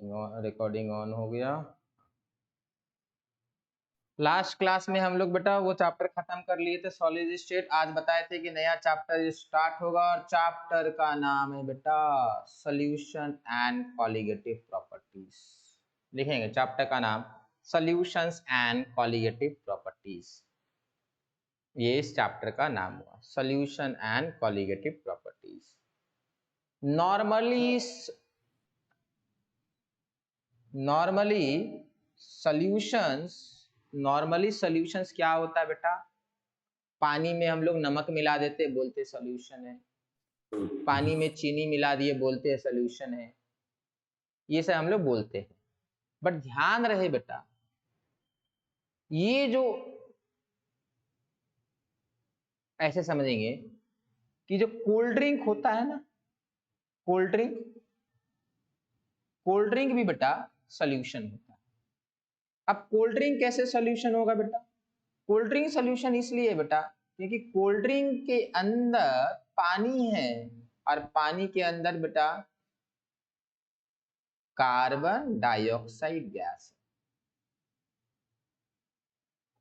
Recording on हो गया। Last class में हम लोग बेटा वो चैप्टर खत्म कर लिए थे सॉलिड स्टेट। आज बताए थे कि नया चैप्टर स्टार्ट होगा और चैप्टर का नाम है बेटा सॉल्यूशन एंड कॉलिगेटिव प्रॉपर्टीज। लिखेंगे चैप्टर का नाम सॉल्यूशंस एंड कॉलिगेटिव प्रॉपर्टीज। ये इस चैप्टर का नाम हुआ solution and colligative properties. Normally solutions क्या होता है बेटा? पानी में हम लोग नमक मिला देते बोलते सॉल्यूशन है, पानी में चीनी मिला दिए बोलते हैं सॉल्यूशन है, ये सब हम लोग बोलते हैं। बट ध्यान रहे बेटा, ये जो ऐसे समझेंगे कि जो कोल्ड ड्रिंक होता है ना, कोल्ड ड्रिंक भी बेटा सॉल्यूशन होता है। अब कोल्ड ड्रिंक कैसे सॉल्यूशन होगा बेटा? कोल्ड ड्रिंक सॉल्यूशन इसलिए है बेटा क्योंकि कोल्ड ड्रिंक के अंदर पानी है और पानी के अंदर बेटा कार्बन डाइऑक्साइड गैस है,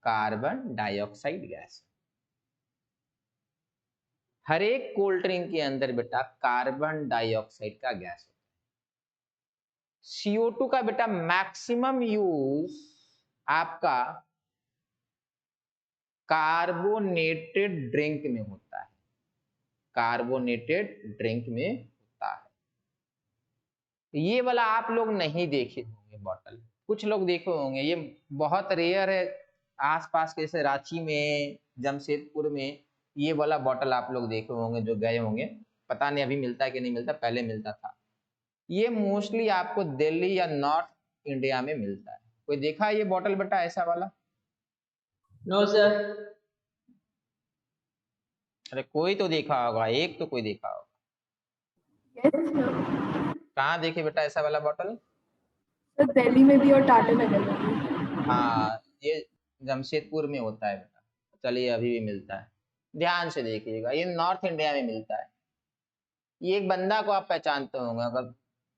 कार्बन डाइऑक्साइड गैस। हर एक कोल्ड ड्रिंक के अंदर बेटा कार्बन डाइऑक्साइड का गैस होता है। CO2 का बेटा मैक्सिमम यूज आपका कार्बोनेटेड ड्रिंक में होता है, कार्बोनेटेड ड्रिंक में होता है। ये वाला आप लोग नहीं देखे होंगे बॉटल, कुछ लोग देखे होंगे, ये बहुत रेयर है। आसपास के जैसे रांची में, जमशेदपुर में ये वाला बॉटल आप लोग देखे होंगे, जो गए होंगे। पता नहीं अभी मिलता है कि नहीं मिलता, पहले मिलता था। ये मोस्टली आपको दिल्ली या नॉर्थ इंडिया में मिलता है। कोई देखा है ये बॉटल बेटा ऐसा वाला? No sir. अरे कोई तो देखा होगा, एक तो कोई देखा होगा। कहाँ देखे बेटा ऐसा वाला बॉटल? सर दिल्ली में भी और टाटा नगर में भी। हाँ, ये जमशेदपुर में होता है बेटा। चलिए अभी भी मिलता है, ध्यान से देखिएगा। ये नॉर्थ इंडिया में मिलता है। ये एक बंदा को आप पहचानते होंगे, अगर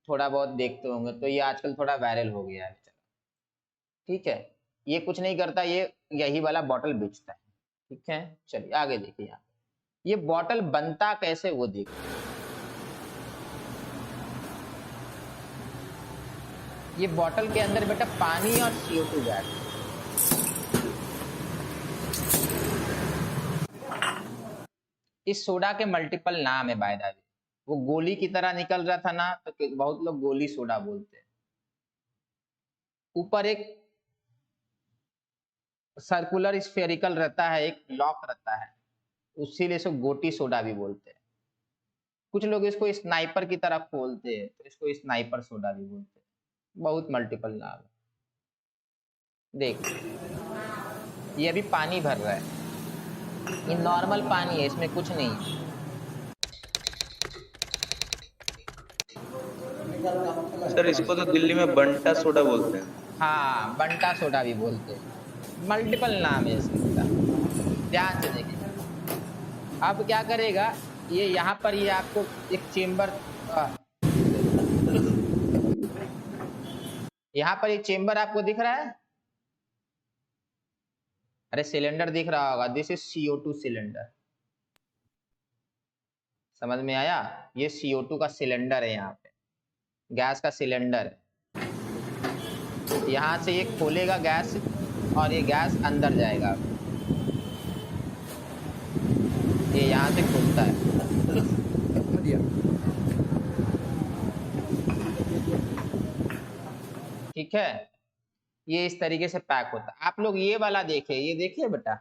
थोड़ा बहुत देखते होंगे तो। ये आजकल थोड़ा वायरल हो गया है, ठीक है। ये कुछ नहीं करता, ये यही वाला बॉटल बेचता है, ठीक है। चलिए आगे देखिए। यहाँ ये बॉटल बनता कैसे वो देखिए। ये बॉटल के अंदर बेटा पानी और CO2 गैस। इस सोडा के मल्टीपल नाम है बाय द वे। वो गोली की तरह निकल रहा था ना, तो बहुत लोग गोली सोडा बोलते हैं। ऊपर एक सर्कुलर स्फेरिकल रहता है, एक लॉक रहता है, उसीलिए इसको गोटी सोडा भी बोलते हैं। कुछ लोग इसको स्नाइपर की तरह खोलते हैं तो इसको स्नाइपर सोडा भी बोलते हैं। बहुत मल्टीपल नाम है। देख ये अभी पानी भर रहा है, ये नॉर्मल पानी है, इसमें कुछ नहीं है। सर इसको तो दिल्ली में बंटा सोडा बोलते हैं। हाँ, बंटा सोडा भी बोलते हैं। मल्टीपल नाम है इसका, ध्यान से देखिए। अब क्या करेगा ये, यहाँ पर ये आपको एक चेम्बर, यहाँ पर ये चेम्बर आपको दिख रहा है। अरे सिलेंडर दिख रहा होगा, दिस इज CO2 सिलेंडर। समझ में आया? ये CO2 का सिलेंडर है, यहाँ पे गैस का सिलेंडर है। यहाँ से ये खोलेगा गैस और ये गैस अंदर जाएगा। ये यहाँ से खुलता है, ठीक है। ये इस तरीके से पैक होता है। आप लोग ये वाला देखिए, ये देखिए बेटा,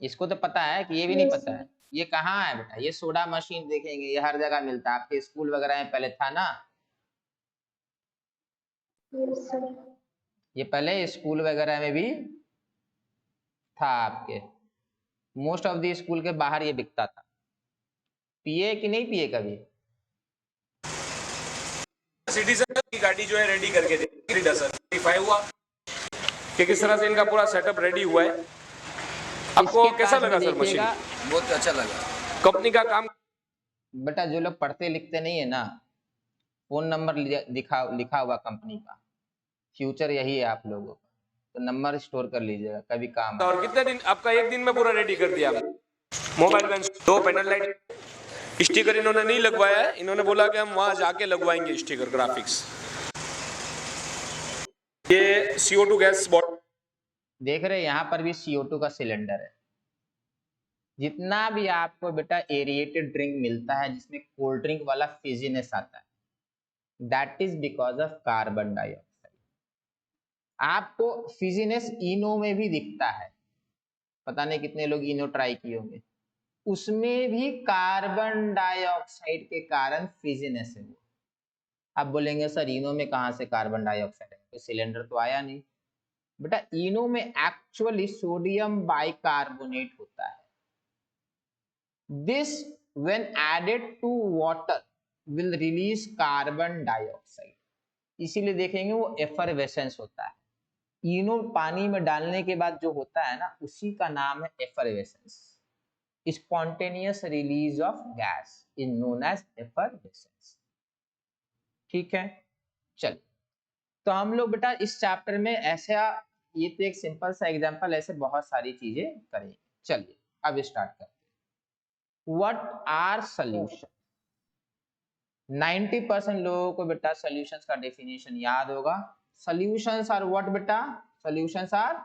इसको तो पता है कि ये भी नहीं पता है। ये कहाँ है बेटा? ये सोडा मशीन देखेंगे, ये हर जगह मिलता है। आपके स्कूल वगैरह में पहले था ना, ये पहले स्कूल वगैरह में भी था। आपके मोस्ट ऑफ द स्कूल के बाहर ये बिकता था। पिए कि नहीं पिए कभी? सिटीजन की गाड़ी जो है रेडी करके दी सर, 35 हुआ कि किस तरह से इनका पूरा सेटअप रेडी हुआ है। आपको कैसा लगा सर मशीन? बहुत अच्छा लगा। कंपनी का काम बेटा जो लोग पढ़ते लिखते नहीं है ना, फोन नंबर लिखा हुआ कंपनी का, फ्यूचर यही है आप लोगों का, तो नंबर स्टोर कर लीजिएगा, कभी काम और आएगा। कितने दिन आपका, एक दिन में पूरा रेडी कर दिया आपने? Mobile band, 2 panel light, sticker इन्होंने नहीं लगवाया है, इन्होंने बोला कि हम वहां जाके लगवाएंगे स्टिकर ग्राफिक्स। ये CO2 गैस बॉटल देख रहे हैं यहाँ पर भी CO2 का सिलेंडर है। जितना भी आपको बेटा एरिएटेड ड्रिंक मिलता है जिसमें कोल्ड ड्रिंक वाला फिजीनेस आता है, that is because of carbon dioxide. आपको फिजीनेस इनो में भी दिखता है, पता नहीं कितने लोग इनो ट्राई किए होंगे, उसमें भी कार्बन डाइऑक्साइड के कारण फिजीनेस है वो। आप बोलेंगे सर इनो में कहाँ से कार्बन डाइऑक्साइड है, तो सिलेंडर तो आया नहीं। बेटा इनो में एक्चुअली सोडियम बाइकार्बोनेट होता है। This when added to water will release carbon dioxide, इसीलिए देखेंगे वो एफरवेसेंस होता है। इनो पानी में डालने के बाद जो होता है ना, उसी का नाम है effervescence. Spontaneous release of gas is known as effervescence. ठीक है, चल तो हम लोग बेटा इस चैप्टर में ऐसा, ये तो एक सिंपल सा एग्जांपल, ऐसे बहुत सारी चीजें करेंगे। चलिए अब स्टार्ट करते हैं। What are solution? 90% लोगों को बेटा सॉल्यूशंस का डेफिनेशन याद होगा। सॉल्यूशंस आर व्हाट बेटा? Solutions are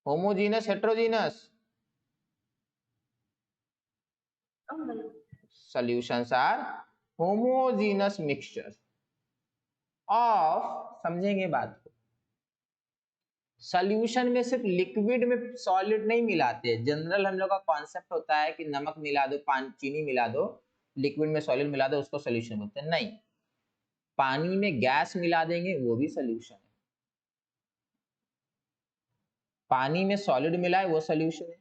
homogenous, heterogenous? Solutions are homogenous mixture of, समझेंगे बात को, सॉल्यूशन में सिर्फ लिक्विड में सॉलिड नहीं मिलाते। जनरल हम लोग का कॉन्सेप्ट होता है कि नमक मिला दो, चीनी मिला दो, लिक्विड में सॉलिड मिला दो, उसको सॉल्यूशन बोलते हैं। नहीं, पानी में गैस मिला देंगे वो भी सॉल्यूशन है। पानी में सॉलिड मिलाए वो सॉल्यूशन है,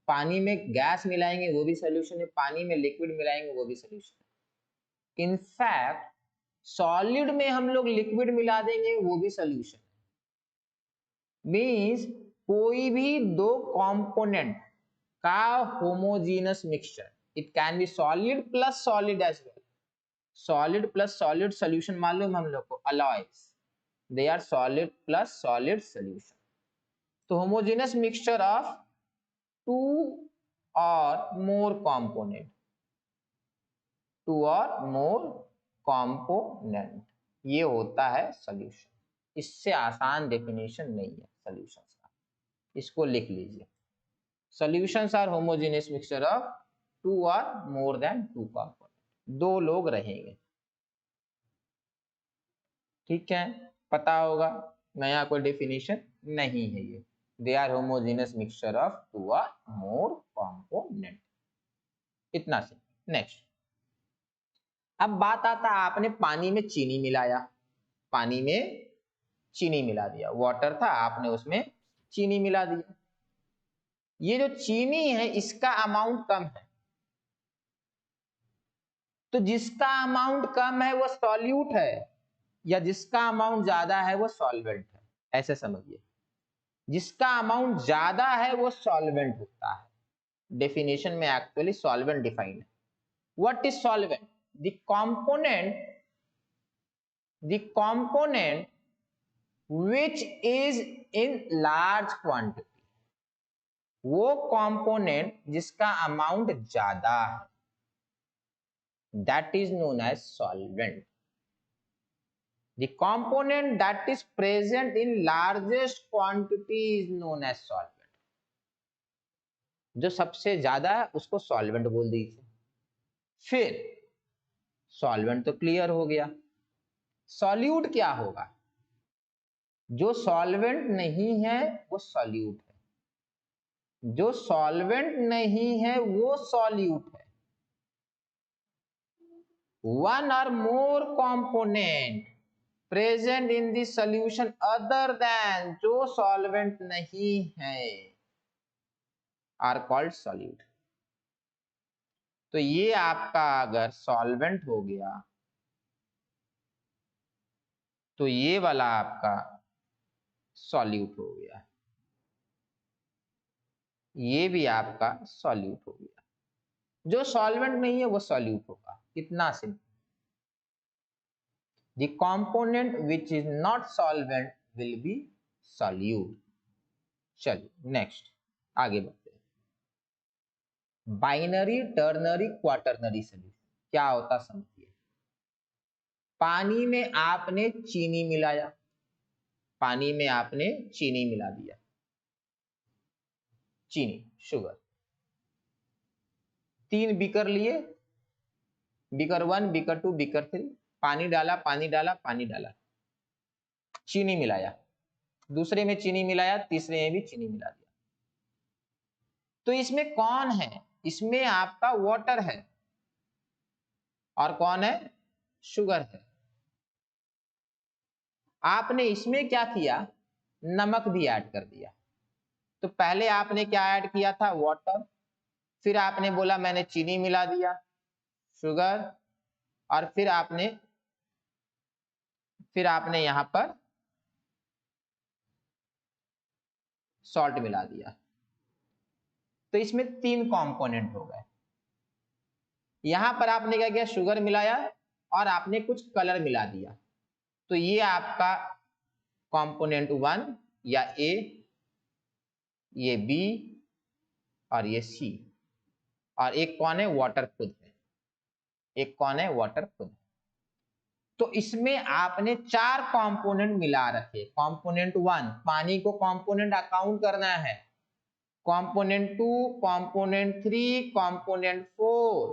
पानी में गैस मिलाएंगे वो भी सॉल्यूशन है, पानी में लिक्विड मिलाएंगे वो भी सॉल्यूशन है। इनफैक्ट सॉलिड में हम लोग लिक्विड मिला देंगे वो भी सॉल्यूशन है। मींस कोई भी दो कंपोनेंट का homogenous mixture, it can be solid plus solid as well. Solid plus solid solution मालूम हम लोग को, alloys, they are solid plus solid solution. तो homogenous mixture of two or more component, to or more component, ये होता है solution. इससे आसान डेफिनेशन नहीं है सॉल्यूशंस का, इसको लिख लीजिए। Solutions are homogeneous mixture of two or more then to component, दो लोग रहेंगे। ठीक है, पता होगा, नया कोई डेफिनेशन नहीं है ये। They are homogeneous mixture of two or more component, इतना से। नेक्स्ट, अब बात आता है, आपने पानी में चीनी मिलाया, पानी में चीनी मिला दिया, वाटर था आपने उसमें चीनी मिला दिया। ये जो चीनी है इसका अमाउंट कम है, तो जिसका अमाउंट कम है वो सॉल्यूट है, या जिसका अमाउंट ज्यादा है वो सॉल्वेंट है। ऐसे समझिए, जिसका अमाउंट ज्यादा है वो सॉल्वेंट होता है। डेफिनेशन में एक्चुअली सॉल्वेंट डिफाइंड है। What is solvent? The component which is in large quantity, वो कंपोनेंट जिसका अमाउंट ज्यादा है, that is known as solvent. The component that is present in largest quantity is known as solvent. जो सबसे ज्यादा है उसको सॉल्वेंट बोल दीजिए। फिर सॉल्वेंट तो क्लियर हो गया, सॉल्यूट क्या होगा? जो सॉल्वेंट नहीं है वो सॉल्यूट है, जो सॉल्वेंट नहीं है वो सॉल्यूट है। वन और more component present in the solution other than, जो सॉल्वेंट नहीं है, आर कॉल्ड सॉल्यूट। तो ये आपका अगर सॉल्वेंट हो गया तो ये वाला आपका सॉल्यूट हो गया, ये भी आपका सॉल्यूट हो गया। जो सॉल्वेंट नहीं है वो सॉल्यूट होगा, इतना simple. The component which is not solvent will be solute. चलिए नेक्स्ट आगे बढ़ते हैं। बाइनरी, टर्नरी, क्वाटरनरी सॉल्यूशन क्या होता समझिए। पानी में आपने चीनी मिलाया, पानी में आपने चीनी मिला दिया, चीनी शुगर, 3 बीकर लिए, बीकर 1, बीकर 2, बीकर 3, पानी डाला, पानी डाला, पानी डाला, चीनी मिलाया, दूसरे में चीनी मिलाया, तीसरे में भी चीनी मिला दिया। तो इसमें कौन है? इसमें आपका वाटर है और कौन है? शुगर है। आपने इसमें क्या किया? नमक भी ऐड कर दिया। तो पहले आपने क्या ऐड किया था? वाटर, फिर आपने बोला मैंने चीनी मिला दिया, शुगर, और फिर आपने यहां पर सॉल्ट मिला दिया। तो इसमें 3 कंपोनेंट हो गए। यहां पर आपने क्या किया? शुगर मिलाया और आपने कुछ कलर मिला दिया। तो ये आपका कंपोनेंट 1 या ए, ये बी और ये सी, और एक कौन है? वाटर खुद है। एक कौन है? वाटर खुद है। तो इसमें आपने 4 कंपोनेंट मिला रखे। कंपोनेंट 1 पानी को कंपोनेंट अकाउंट करना है, component 2, component 3, component 4,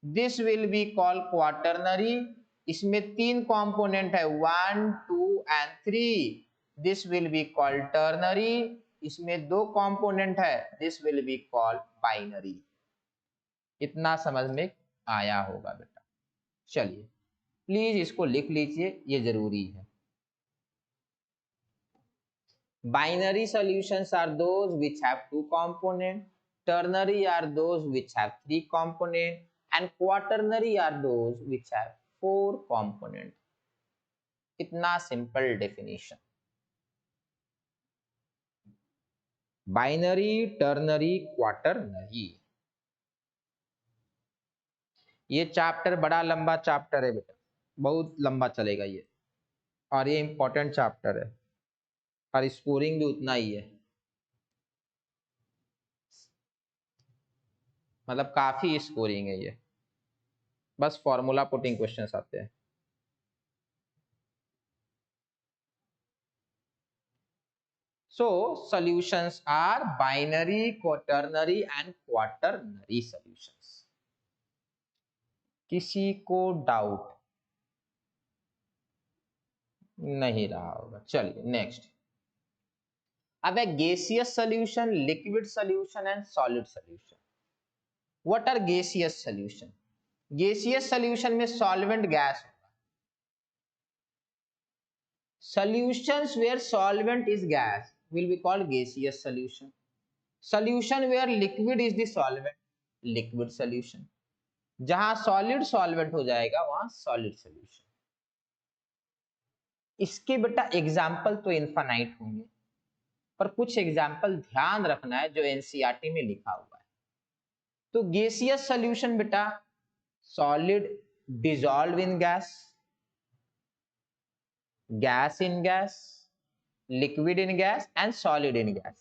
this will be called quaternary. इसमें 3 कंपोनेंट है 1, 2 and 3, this will be called ternary. इसमें 2 कंपोनेंट है, this will be called binary. इतना समझ में आया होगा बेटा। चलिए प्लीज इसको लिख लीजिए, ये जरूरी है। Binary solutions are those which have 2 components, ternary are those which have 3 components, and quaternary are those which have 4 components. इतना simple definition. Binary, ternary, quaternary. ये चैप्टर बड़ा लंबा चैप्टर है बेटा, बहुत लंबा चलेगा ये, और ये इंपॉर्टेंट चैप्टर है और स्कोरिंग भी उतना ही है, मतलब काफी स्कोरिंग है ये। बस फॉर्मूला पुटिंग क्वेश्चंस आते हैं। So solutions are binary, quaternary and quaternary solutions. किसी को डाउट नहीं रहा होगा। चलिए नेक्स्ट। अब है gaseous solution, liquid solution and solid solution. What are gaseous solution? Gaseous solution में solvent gas होगा। Solutions where solvent is gas will be called gaseous solution. Solution where liquid is the solvent, liquid solution. जहां solid solvent हो जाएगा वहां solid solution. इसके बेटा example तो infinite होंगे, पर कुछ एग्जाम्पल ध्यान रखना है जो एनसीईआरटी में लिखा हुआ है। तो गैसियस सॉल्यूशन बेटा solid dissolve in gas, gas in gas, liquid in gas and solid in gas.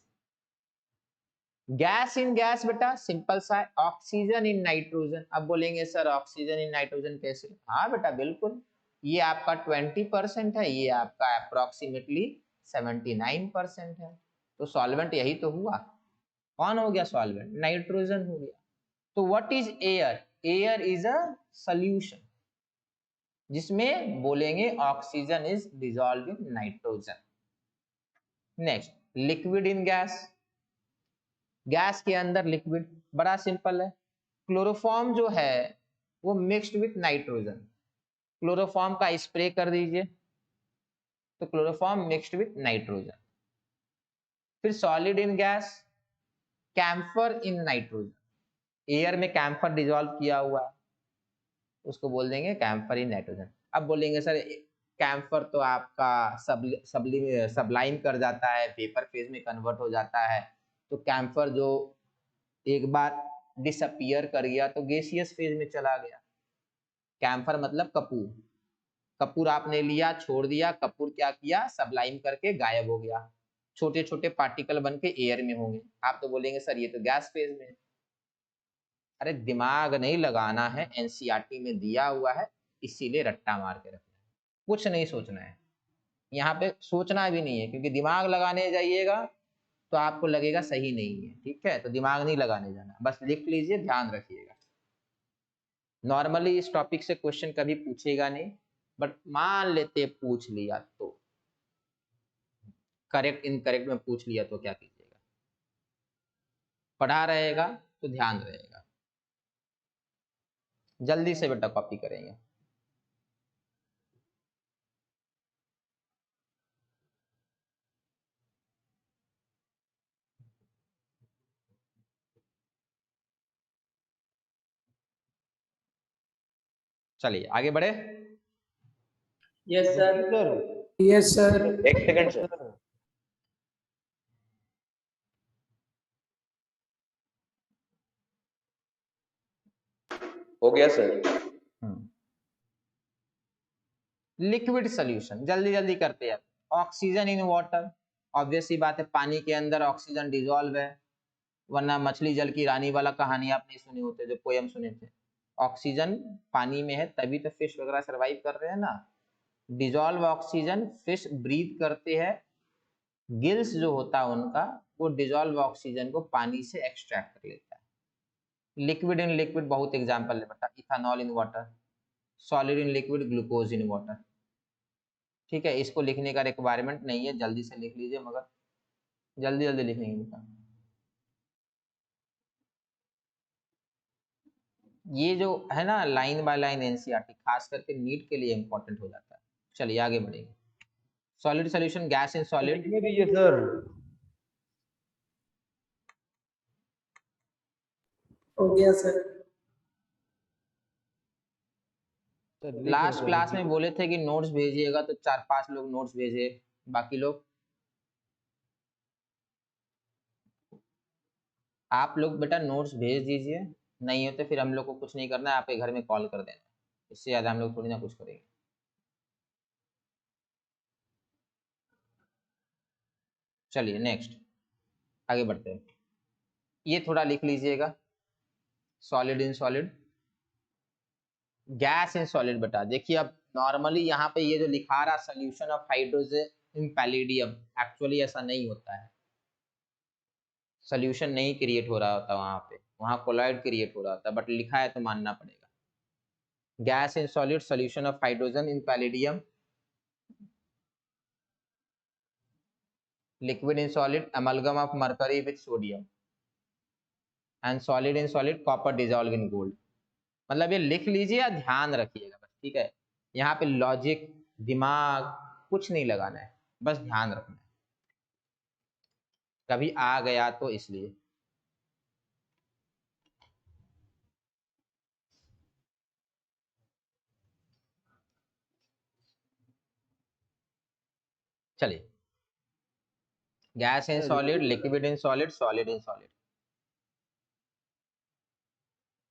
Gas in gas बेटा सिंपल सा है, ऑक्सीजन इन नाइट्रोजन। अब बोलेंगे सर ऑक्सीजन इन नाइट्रोजन कैसे? हाँ बेटा बिल्कुल, ये आपका 20% है, ये आपका अप्रोक्सीमेटली 79% है। तो सॉल्वेंट यही तो हुआ। कौन हो गया सॉल्वेंट? नाइट्रोजन हो गया। तो what is air? Air is a solution जिसमें बोलेंगे oxygen is dissolve in nitrogen. Next, liquid in gas. Gas के अंदर लिक्विड, बड़ा सिंपल है। क्लोरोफॉर्म जो है वो मिक्स्ड विथ नाइट्रोजन। क्लोरोफॉर्म का स्प्रे कर दीजिए तो क्लोरोफॉर्म मिक्स्ड विथ नाइट्रोजन। फिर solid in gas, camphor in nitrogen. Air में कैम्फर डिसॉल्व किया हुआ है, उसको बोल देंगे कैम्फर इन नाइट्रोजन। अब बोलेंगे सर कैम्फर तो आपका सबलाइम कर जाता है, वेपर फेज में कन्वर्ट हो जाता है, तो कैम्फर जो एक बार डिसअपियर कर गया तो गैसियस फेज में चला गया। कैम्फर मतलब कपूर, कपूर आपने लिया, छोड़ दिया, कपूर क्या किया, सबलाइम करके गायब हो गया, छोटे छोटे पार्टिकल बन के एयर में होंगे। आप तो बोलेंगे सर ये तो गैस फेज में है। अरे दिमाग नहीं लगाना है, एनसीईआरटी में दिया हुआ है, इसीलिए रट्टा मार के रखना है, कुछ नहीं सोचना है, यहाँ पे सोचना भी नहीं है, क्योंकि दिमाग लगाने जाइएगा तो आपको लगेगा सही नहीं है, ठीक है, तो दिमाग नहीं लगाने जाना, बस लिख लीजिए, ध्यान रखिएगा। नॉर्मली इस टॉपिक से क्वेश्चन कभी पूछेगा नहीं, बट मान लेते पूछ लिया तो, करेक्ट इनकरेक्ट में पूछ लिया तो क्या कीजिएगा, पढ़ा रहेगा तो ध्यान रहेगा। जल्दी से बेटा कॉपी करेंगे। चलिए आगे बढ़े। Yes sir. Yes sir. एक सेकंड सर। हो गया सर। लिक्विड सोल्यूशन जल्दी जल्दी करते हैं। ऑक्सीजन इन वाटर, ऑब्वियस सी बात है, पानी के अंदर ऑक्सीजन डिजोल्व है, वरना मछली जल की रानी वाला कहानी आप नहीं सुने होते, जो पोयम सुने थे। ऑक्सीजन पानी में है तभी तो फिश वगैरह सरवाइव कर रहे हैं ना। डिजोल्व ऑक्सीजन फिश ब्रीथ करते हैं, गिल्स जो होता है उनका, वो डिजोल्व ऑक्सीजन को पानी से एक्सट्रैक्ट कर लेता है। लिक्विड इन लिक्विड बहुत एग्जांपल है बेटा, ethanol in water, solid in liquid, glucose in water. ठीक है, इसको लिखने का रिक्वायरमेंट नहीं है, जल्दी से लिख लीजिए, मगर जल्दी जल्दी लिखेंगे बेटा। ये जो है ना लाइन बाय लाइन एनसीईआरटी खास करके नीट के लिए इंपॉर्टेंट हो जाता है। चलिए आगे बढ़ेंगे। Solid solution, gas in solid, दीजिए सर। हो गया सर। लास्ट क्लास में बोले थे कि नोट्स भेजिएगा, तो 4-5 लोग नोट्स भेजे, बाकी लोग आप लोग बेटा नोट्स भेज दीजिए, नहीं होते फिर हम लोग को कुछ नहीं करना है, आपके घर में कॉल कर देना, इससे ज़्यादा हम लोग थोड़ी ना कुछ करेंगे। चलिए नेक्स्ट आगे बढ़ते हैं। ये थोड़ा लिख लीजिएगा, solid in solid, gas in solid. बेटा देखिए अब नॉर्मली यहाँ पे ये जो लिखा रहा solution of hydrogen in palladium, actually ऐसा नहीं होता है, सोल्यूशन नहीं क्रिएट हो रहा होता वहाँ पे, वहाँ कोलॉइड क्रिएट हो रहा होता, बट लिखा है तो मानना पड़ेगा। Gas in solid, solution of hydrogen in palladium, liquid in solid, amalgam of mercury with sodium, and solid in solid, copper dissolve in gold. मतलब ये लिख लीजिए, ध्यान रखिएगा बस, ठीक है। यहाँ पे लॉजिक दिमाग कुछ नहीं लगाना है, बस ध्यान रखना है, कभी आ गया तो इसलिए। चलिए, gas in solid, liquid in solid, solid in solid,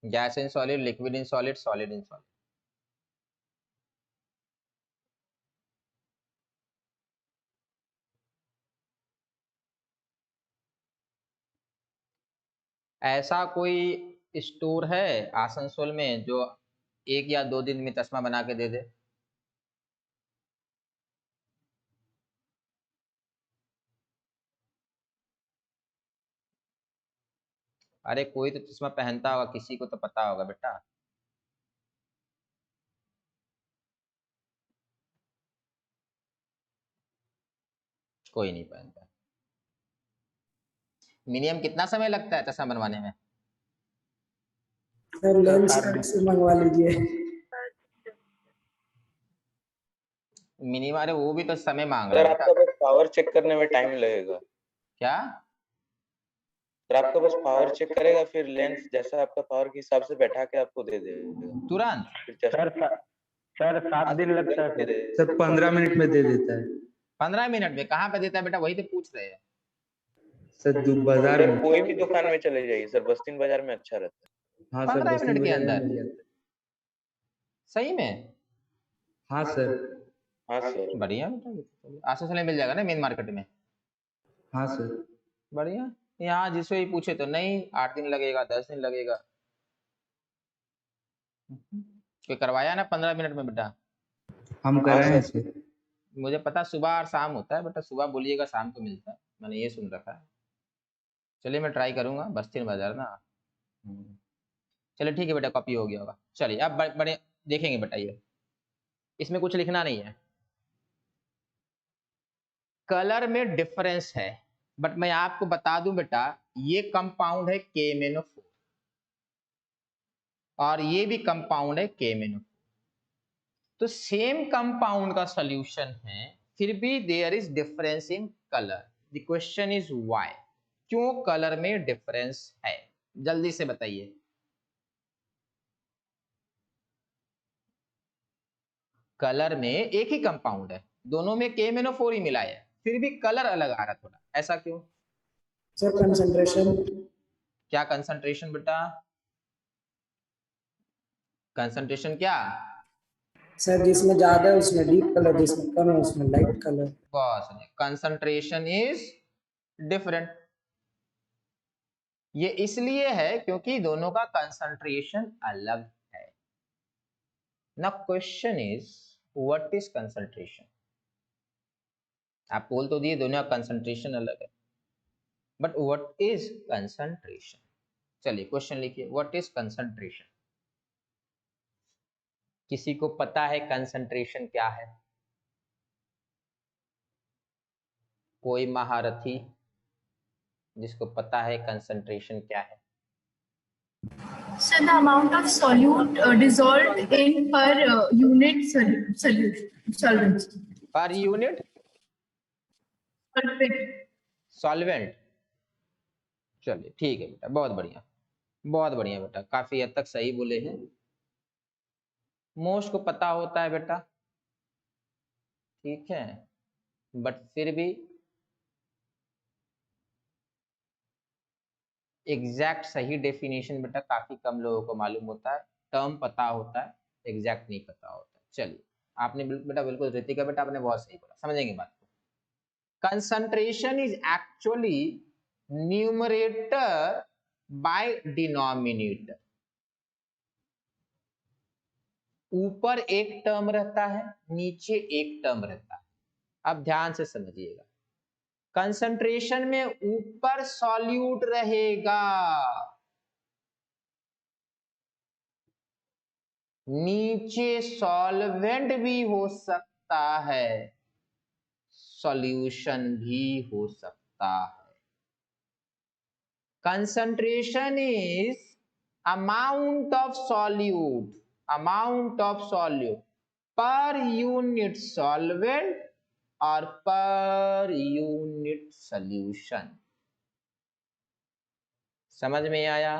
gas in solid, liquid in solid, solid in solid. ऐसा कोई स्टोर है आसनसोल में जो 1 या 2 दिन में चश्मा बना के दे दे? अरे कोई तो चश्मा पहनता होगा, किसी को तो पता होगा बेटा। कोई नहीं पहनता। मिनिमम कितना समय लगता है चश्मा बनवाने में? सर लेंस कार्ड से मंगवा लीजिए। मिनिमम, अरे वो भी तो समय मांग रहा सर है आपका बेटा। बस पावर चेक करने में टाइम लगेगा। क्या? सर आपका बस पावर चेक करेगा, फिर लेंस जैसा आपका पावर के हिसाब से बैठा के आपको दे देगा। तुरंत? फिर चश्मा सर 7 दिन लगता है दे सर। देगा। 15 मिनट में दे देता है 15 मिनट में? कहाँ पे देता है बेटा, वही तो पूछ रहे हैं। सर। बाजार सर में। कोई भी दुकान में चले जाइए सर, बस्तीन बाजार में अच्छा रहता है। हाँ सर, 15 बस्ती मिनट के बाजार में अंदर? मिल जाता है। सही में? हाँ सर। हाँ सर। बढ़िया बेटा, आशीष मिल जाएगा ना मेन मार्केट में। हाँ सर। बढ़िया। यहाँ जिससे ही पूछे तो नहीं 8 दिन लगेगा 10 दिन लगेगा। कोई करवाया ना 15 मिनट में बेटा? हम कर रहे हैं सर। मुझे पता सुबह और शाम होता है बेटा, सुबह बोलिएगा शाम को मिलता है, मैंने ये सुन रखा है। चलिए मैं ट्राई करूंगा, बस्ती बाजार ना। चलिए ठीक है बेटा, कॉपी हो गया होगा। चलिए अब बड़े देखेंगे बेटा, ये इसमें कुछ लिखना नहीं है। कलर में डिफरेंस है, बट मैं आपको बता दूं बेटा, ये कंपाउंड है KMnO4 और ये भी कंपाउंड है KMnO4। तो सेम कंपाउंड का सॉल्यूशन है, फिर भी there is difference in colour. The question is why, क्यों कलर में डिफरेंस है? जल्दी से बताइए। कलर में एक ही कंपाउंड है, दोनों में KMnO4 ही मिला है, फिर भी कलर अलग आ रहा थोड़ा, ऐसा क्यों? Sir concentration. क्या कंसंट्रेशन बेटा? कंसंट्रेशन क्या? सर जिसमें ज्यादा है उसमें डीप कलर, जिसमें कम है उसमें लाइट कलर। बस कंसंट्रेशन इज डिफरेंट। ये इसलिए है क्योंकि दोनों का कंसंट्रेशन अलग है ना। Question is what is concentration? आप बोल तो दिए दोनों का कंसंट्रेशन अलग है, बट व्हाट इज कंसंट्रेशन? चलिए क्वेश्चन लिखिए, व्हाट इज कंसंट्रेशन? किसी को पता है कंसंट्रेशन क्या है? कोई महारथी जिसको पता है कंसंट्रेशन क्या है? So the amount of solute dissolved in per unit solvent. Per unit Solvent. Solvent. चलिए ठीक है बेटा, बहुत बढ़िया, बहुत बढ़िया बेटा, काफी हद तक सही बोले हैं। मोस्ट को पता होता है बेटा, ठीक है, बट फिर भी एग्जैक्ट सही डेफिनेशन बेटा काफी कम लोगों को मालूम होता है। टर्म पता होता है, एग्जैक्ट नहीं पता होता है। चलिए आपने बेटा बिल्कुल रितिका बेटा आपने बहुत सही बोला, समझेंगे बात को। Concentration is actually numerator by denominator. ऊपर एक टर्म रहता है, नीचे एक टर्म रहता है। अब ध्यान से समझिएगा, कंसंट्रेशन में ऊपर सॉल्यूट रहेगा, नीचे सॉल्वेंट भी हो सकता है, सॉल्यूशन भी हो सकता है। Concentration is amount of solute, amount of solute per unit solvent और पर यूनिट सॉल्यूशन। समझ में आया?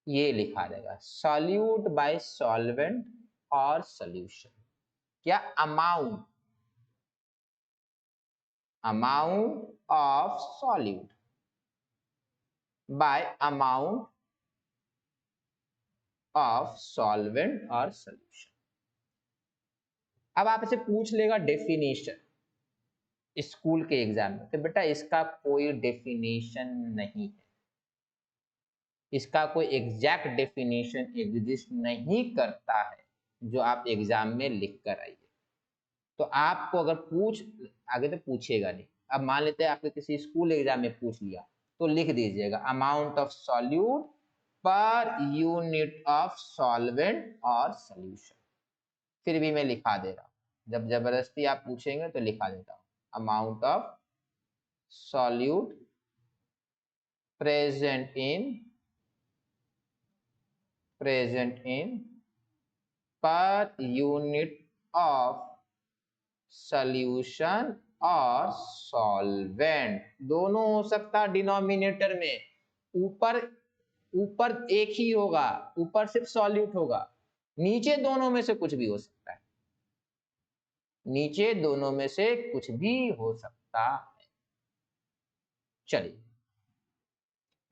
ये लिखा जाएगा सॉल्यूट बाय सॉल्वेंट और सॉल्यूशन। क्या? Amount, amount of solute bye amount of solvent और सॉल्यूशन। अब आपसे पूछ लेगा डेफिनेशन स्कूल के एग्जाम में, तो बेटा इसका कोई डेफिनेशन नहीं है, इसका कोई एग्जैक्ट डेफिनेशन एग्जिस्ट नहीं करता है जो आप एग्जाम में लिख कर आइए। तो आपको अगर पूछ आगे तो पूछेगा नहीं, अब मान लेते हैं आपके किसी स्कूल एग्जाम में पूछ लिया तो लिख दीजिएगा amount of solute per unit of solvent और सॉल्यूशन। फिर भी मैं लिखा दे रहा हूँ, जब जबरदस्ती आप पूछेंगे तो लिखा देता हूँ amount of solute present in per unit of solution और सॉल्वेंट। दोनों हो सकता डिनोमिनेटर में, ऊपर एक ही होगा, ऊपर सिर्फ सॉल्यूट होगा, नीचे दोनों में से कुछ भी हो सकता है, नीचे दोनों में से कुछ भी हो सकता है। चलिए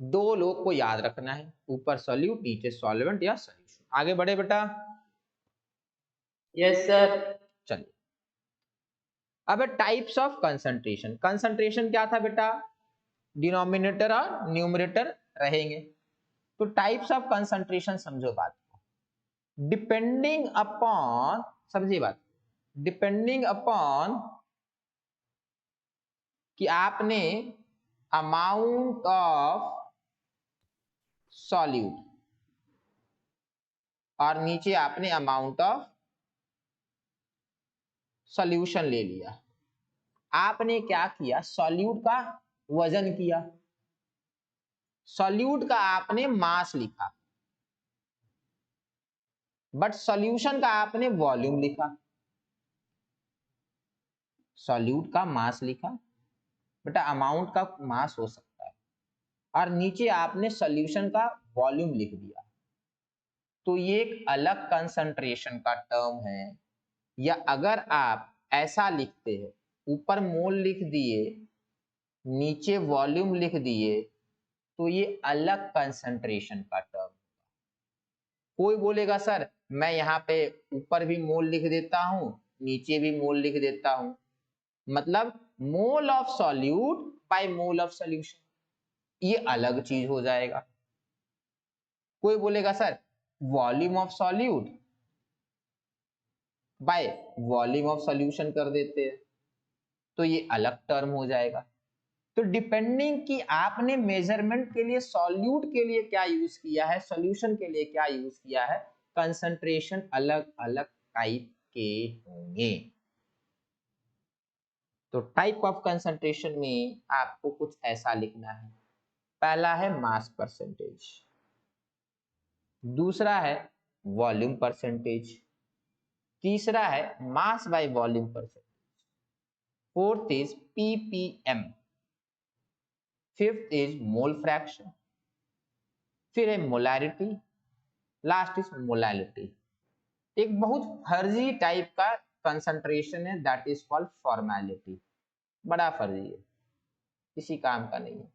दो लोग को याद रखना है, ऊपर सॉल्यूट नीचे सॉल्वेंट या सॉल्यूशन। आगे बढ़े बेटा, यस सर। चलिए, अब टाइप्स ऑफ कंसंट्रेशन। कंसंट्रेशन क्या था बेटा? डिनोमिनेटर और न्यूमरेटर रहेंगे। तो टाइप्स ऑफ कंसंट्रेशन समझो बात को। डिपेंडिंग अपॉन, समझिए बात, डिपेंडिंग अपॉन कि आपने अमाउंट ऑफ सॉल्यूट और नीचे आपने अमाउंट ऑफ सॉल्यूशन ले लिया। आपने क्या किया? सॉल्यूट का वजन किया, सॉल्यूट का आपने मास लिखा, बट सॉल्यूशन का आपने वॉल्यूम लिखा। सॉल्यूट का मास लिखा, बेटा अमाउंट का मास हो सकता है, और नीचे आपने सॉल्यूशन का वॉल्यूम लिख दिया। तो ये एक अलग कंसंट्रेशन का टर्म है। या अगर आप ऐसा लिखते हैं, ऊपर मोल लिख दिए, नीचे वॉल्यूम लिख दिए, तो ये अलग कंसंट्रेशन का टर्म। कोई बोलेगा सर मैं यहाँ पे ऊपर भी मोल लिख देता हूं, नीचे भी मोल लिख देता हूं, मतलब मोल of solute by mole of solution, ये अलग चीज हो जाएगा। कोई बोलेगा sir volume of solute by volume of solution कर देते हैं, तो ये अलग टर्म हो जाएगा। तो डिपेंडिंग कि आपने मेजरमेंट के लिए सॉल्यूट के लिए क्या यूज किया है, सॉल्यूशन के लिए क्या यूज किया है, कंसंट्रेशन अलग अलग टाइप के होंगे। तो टाइप ऑफ कंसंट्रेशन में आपको कुछ ऐसा लिखना है। पहला है मास परसेंटेज, दूसरा है वॉल्यूम परसेंटेज, तीसरा है mass by volume percentage, fourth is ppm, fifth is mole fraction, फिर है मोलैरिटी, लास्ट इज मोलैलिटी। एक बहुत फर्जी टाइप का कंसंट्रेशन है, दैट इज कॉल्ड फॉर्मेलिटी। बड़ा फर्जी है, किसी काम का नहीं है।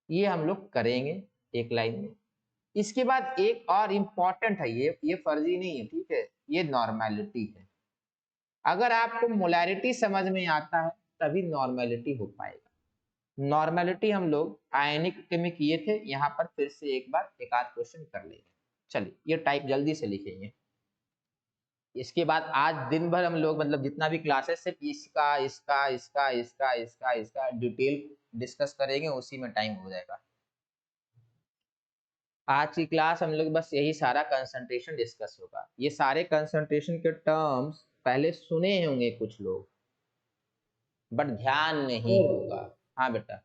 ये हम लोग करेंगे एक लाइन में। इसके बाद एक और इम्पॉर्टेंट है, ये फर्जी नहीं है, ठीक है, ये नॉर्मेलिटी है। अगर आपको मोलैरिटी समझ में आता है तभी नॉर्मेलिटी हो पाएगा। नॉर्मेलिटी हम लोग आयनिक में किए थे, यहाँ पर फिर से एक बार एक आध क्वेश्चन कर लेंगे। चलिए ये टाइप जल्दी से लिखेंगे। इसके बाद आज दिन भर हम लोग मतलब जितना भी क्लासेस सिर्फ इसका इसका इसका इसका इसका इसका डिटेल डिस्कस करेंगे, उसी में टाइम हो जाएगा। आज की क्लास हम लोग बस यही सारा कंसंट्रेशन डिस्कस होगा। ये सारे कंसंट्रेशन के टर्म्स पहले सुने होंगे कुछ लोग, बट ध्यान नहीं होगा। हाँ बेटा।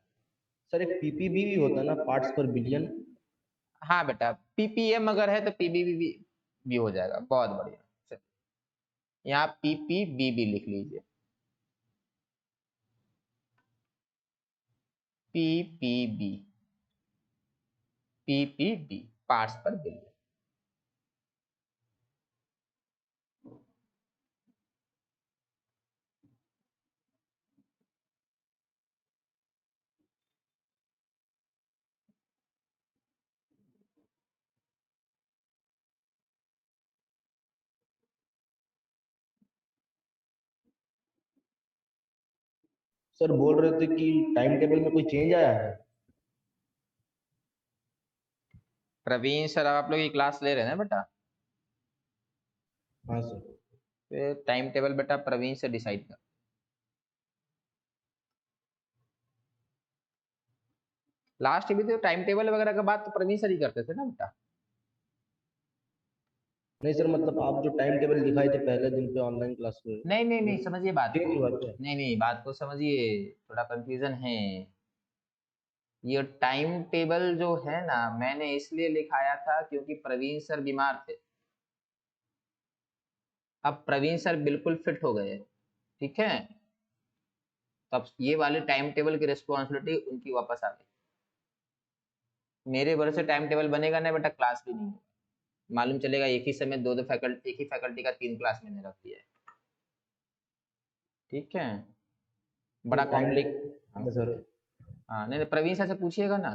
सर एक पीपीबी भी होता है ना, पार्ट्स पर बिलियन। हाँ बेटा, पीपीएम अगर है तो पीबीबी भी हो जाएगा, बहुत बढ़िया। चलिए यहाँ पीपीबीबी लिख लीजिए, पीपीबी, पीपीबी पार्ट्स पर बिलियन। सर बोल रहे थे कि टाइम टेबल में कोई चेंज आया है। प्रवीण सर आप लोग ये क्लास ले रहे हैं ना बेटा? हाँ सर। फिर टाइम टेबल बेटा प्रवीण से डिसाइड कर। लास्ट भी तो टाइम टेबल वगैरह का बात तो प्रवीण सर ही करते थे ना बेटा? नहीं सर, मतलब आप जो टाइम टेबल दिखाए थे पहले दिन पे ऑनलाइन क्लास में, नहीं नहीं नहीं, समझिए बात चेंज हुआ को, क्या? नहीं नहीं बात को समझिए, थोड़ा कंफ्यूजन है। ये टाइम टेबल जो है ना, मैंने इसलिए लिखाया था क्योंकि प्रवीण सर बीमार थे। अब प्रवीण सर बिल्कुल फिट हो गए, ठीक है, तब ये वाले टाइम टेबल की रिस्पॉन्सिबिलिटी उनकी वापस आ गई। मेरे भरोसे टाइम टेबल बनेगा ना बेटा, क्लास भी नहीं होगा। मालूम चलेगा एक ही समय दो फैकल्टी, एक ही फैकल्टी का 3 क्लास मैंने रख दिया है, ठीक है, बड़ा कॉम्प्लिक। सर हाँ नहीं प्रवीण सर से पूछिएगा ना,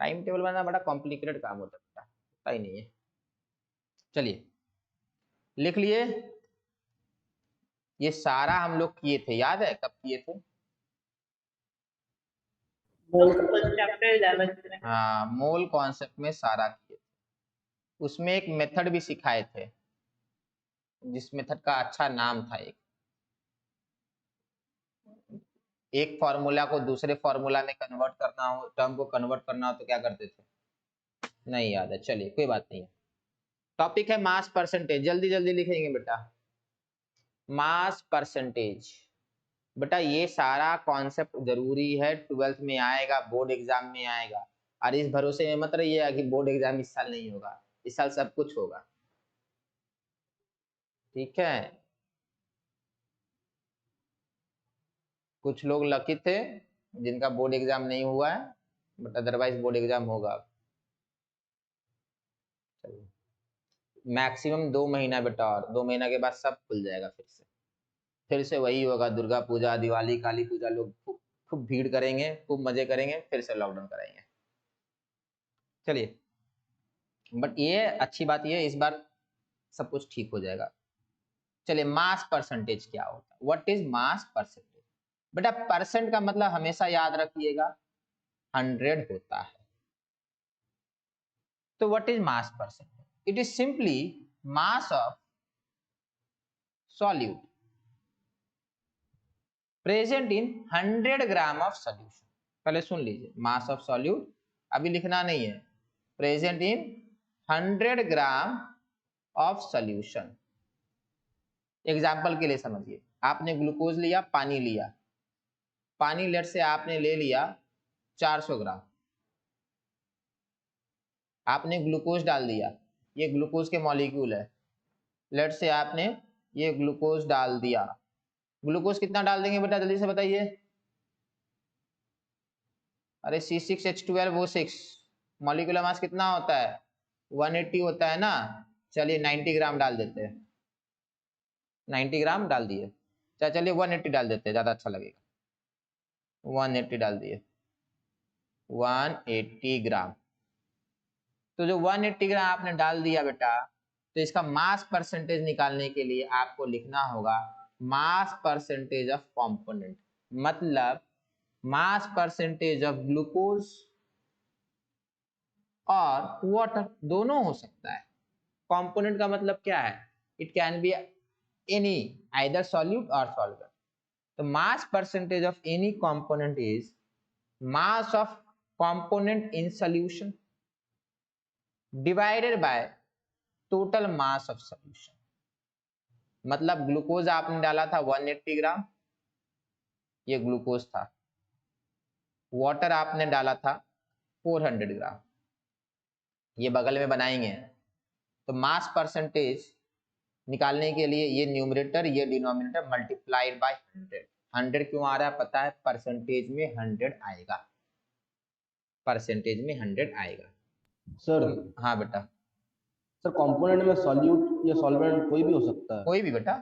टाइम टेबल बनाना बड़ा कॉम्प्लिकेटेड काम होता है, पता ही नहीं है। चलिए लिख लिए? ये सारा हम लोग किए थे, याद है कब किए थे? हाँ, मोल कॉन्सेप्ट में सारा किए थे। उसमें एक मेथड भी सिखाए थे, जिस मेथड का अच्छा नाम था। एक फॉर्मूला को दूसरे फॉर्मूला में कन्वर्ट करना हो, टर्म को कन्वर्ट करना हो तो क्या करते थे? नहीं याद है, चलिए कोई बात नहीं है। टॉपिक है मास परसेंटेज, जल्दी जल्दी लिखेंगे बेटा। मास परसेंटेज, बेटा ये सारा कॉन्सेप्ट जरूरी है, 12th में आएगा, बोर्ड एग्जाम में आएगा। और इस भरोसे में मत रहिएगा कि बोर्ड एग्जाम इस साल नहीं होगा, इस साल सब कुछ होगा, ठीक है। कुछ लोग लकी थे जिनका बोर्ड एग्जाम नहीं हुआ है, बट अदरवाइज बोर्ड एग्जाम होगा। चलिए, मैक्सिमम 2 महीना बेटा, और 2 महीना के बाद सब खुल जाएगा। फिर से वही होगा, दुर्गा पूजा, दिवाली, काली पूजा, लोग खूब भीड़ करेंगे, खूब मजे करेंगे, फिर से लॉकडाउन कराएंगे। चलिए, बट ये अच्छी बात ये है, इस बार सब कुछ ठीक हो जाएगा। चलिए, मास परसेंटेज क्या होता है? What is mass percentage? बेटा परसेंट का मतलब हमेशा याद रखिएगा 100 होता है। तो what is mass percentage? It is simply mass of solute present in 100 gram of solution. पहले सुन लीजिए, मास ऑफ सॉल्यूट अभी लिखना नहीं है, present in 100 gram of solution. Example के लिए समझिए, आपने ग्लूकोज लिया, पानी लिया, पानी लेट से आपने ले लिया 400 ग्राम, आपने ग्लूकोज डाल दिया, ये ग्लूकोज के मॉलिक्यूल है, लेट से आपने ये ग्लूकोज डाल दिया। ग्लूकोज कितना डाल देंगे बेटा, जल्दी से बताइए? अरे C6H12O6, मॉलिक्यूलर मास कितना होता है? 180 होता है ना। चलिए 90 ग्राम डाल देते हैं, 90 ग्राम डाल दिए। चलिए 180 डाल देते हैं, ज्यादा अच्छा लगेगा। 180 डाल दिए, 180 ग्राम। तो जो 180 ग्राम आपने डाल दिया बेटा, तो इसका मास परसेंटेज निकालने के लिए आपको लिखना होगा मास परसेंटेज ऑफ कंपोनेंट, मतलब मास परसेंटेज ऑफ ग्लूकोज और वाटर, दोनों हो सकता है। कंपोनेंट का मतलब क्या है? It can be any, either solute और सॉल्वेंट। तो मास percentage of any component is mass of component in solution divided by total mass of solution. मतलब ग्लूकोज आपने डाला था 180 ग्राम, ये ग्लूकोज था। वाटर आपने डाला था 400 ग्राम, ये बगल में बनाएंगे। तो मास परसेंटेज निकालने के लिए ये न्यूमरेटर, ये डिनोमिनेटर मल्टीप्लाइड बाय 100। 100 क्यों आ रहा है पता है? परसेंटेज में 100 आएगा, परसेंटेज में 100 आएगा। सर हाँ बेटा। सर कंपोनेंट में सॉल्यूट या सॉल्वेंट कोई भी हो सकता है? कोई भी बेटा।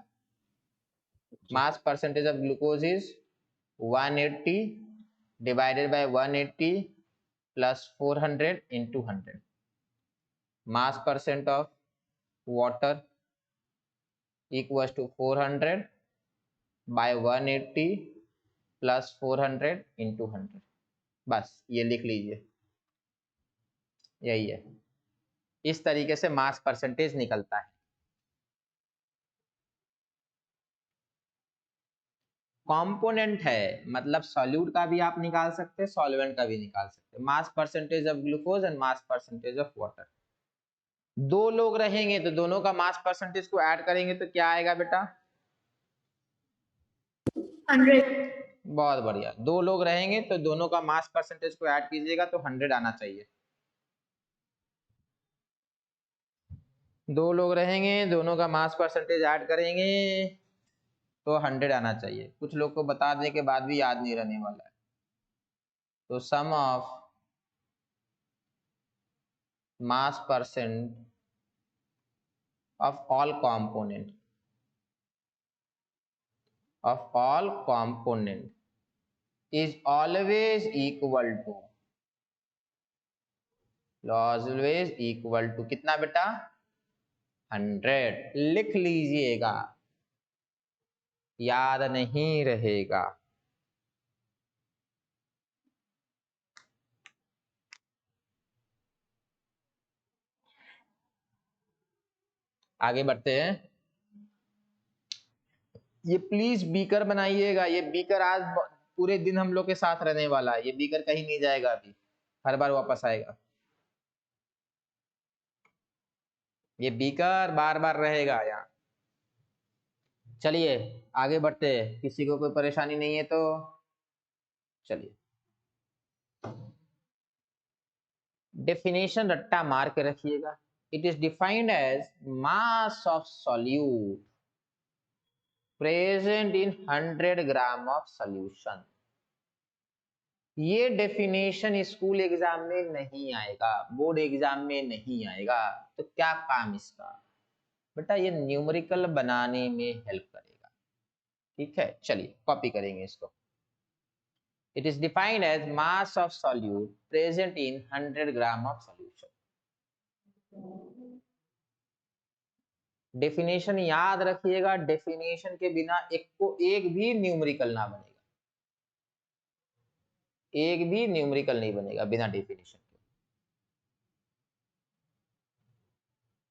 Mass percentage of glucose is 180 divided by 180 plus 400 into 100। Mass percent of water equals to 400 by 180 plus 400 into 100। बस ये लिख लीजिए, यही है। इस तरीके से मास परसेंटेज निकलता है। कंपोनेंट है मतलब सॉल्यूट का भी आप निकाल सकते हैं, सॉल्वेंट का भी निकाल सकते हैं। मास percentage of glucose and mass percentage of water. दो लोग रहेंगे तो दोनों का मास परसेंटेज को ऐड करेंगे तो क्या आएगा बेटा? 100। बहुत बढ़िया। दो लोग रहेंगे तो दोनों का मास परसेंटेज को ऐड कीजिएगा तो 100 आना चाहिए। दो लोग रहेंगे, दोनों का मास परसेंटेज ऐड करेंगे तो 100 आना चाहिए। कुछ लोग को बता देने के बाद भी याद नहीं रहने वाला है। तो सम of mass percent of all component is always equal to कितना बेटा? 100 लिख लीजिएगा, याद नहीं रहेगा। आगे बढ़ते हैं। ये प्लीज बीकर बनाइएगा, ये बीकर आज पूरे दिन हम लोग के साथ रहने वाला है, ये बीकर कहीं नहीं जाएगा, अभी हर बार वापस आएगा। ये बीकर बार बार रहेगा यहाँ। चलिए आगे बढ़ते हैं, किसी को कोई परेशानी नहीं है तो चलिए। डेफिनेशन रट्टा मार के रखिएगा। It is defined as mass of solute present in 100 gram of solution. ये डेफिनेशन स्कूल एग्जाम में नहीं आएगा, बोर्ड एग्जाम में नहीं आएगा, तो क्या काम इसका? बेटा ये न्यूमेरिकल बनाने में हेल्प करेगा। ठीक है, चलिए कॉपी करेंगे इसको। It is defined as mass of solute present in 100 gram of solution. Definition याद रखिएगा, डेफिनेशन के बिना एक भी न्यूमेरिकल ना बनेगा, एक भी न्यूमेरिकल नहीं बनेगा बिना डेफिनेशन के।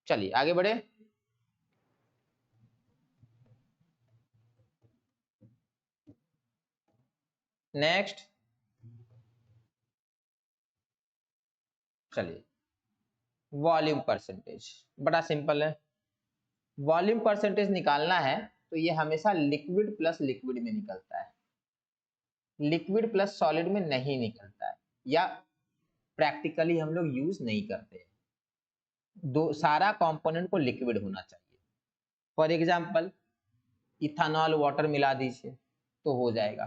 चलिए आगे बढ़े। नेक्स्ट चलिए, वॉल्यूम परसेंटेज बड़ा सिंपल है। वॉल्यूम परसेंटेज निकालना है तो ये हमेशा लिक्विड प्लस लिक्विड में निकलता है, लिक्विड प्लस सॉलिड में नहीं निकलता है, या प्रैक्टिकली हम लोग यूज नहीं करते हैं। दो सारा कंपोनेंट को लिक्विड होना चाहिए। फॉर एग्जांपल इथेनॉल वाटर मिला दीजिए तो हो जाएगा।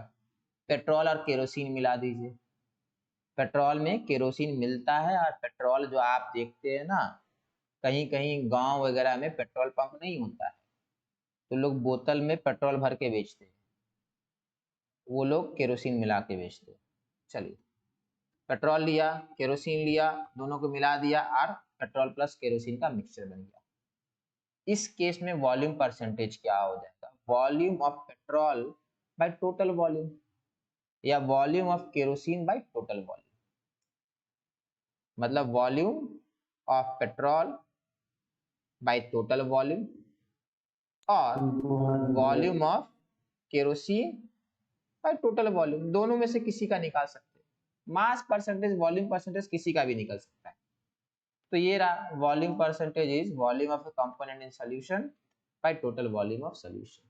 पेट्रोल और केरोसिन मिला दीजिए, पेट्रोल में केरोसिन मिलता है, और पेट्रोल जो आप देखते हैं ना, कहीं कहीं गांव वगैरह में पेट्रोल पंप नहीं होता है, तो लोग बोतल में पेट्रोल भर के बेचते हैं, वो लोग केरोसिन मिला के बेचते हैं। चलिए, पेट्रोल लिया, केरोसिन लिया, दोनों को मिला दिया और पेट्रोल प्लस केरोसिन का मिक्सचर बन गया। इस केस में वॉल्यूम परसेंटेज क्या हो जाएगा? Volume of petrol by total volume, या volume of kerosene by total volume. मतलब volume of petrol by total volume और volume of kerosene by total volume, दोनों में से किसी का निकाल सकते हैं। मास परसेंटेज, वॉल्यूम परसेंटेज किसी का भी निकल सकता है। तो ये रहा, volume percentage is volume of a component in solution bye total volume of solution.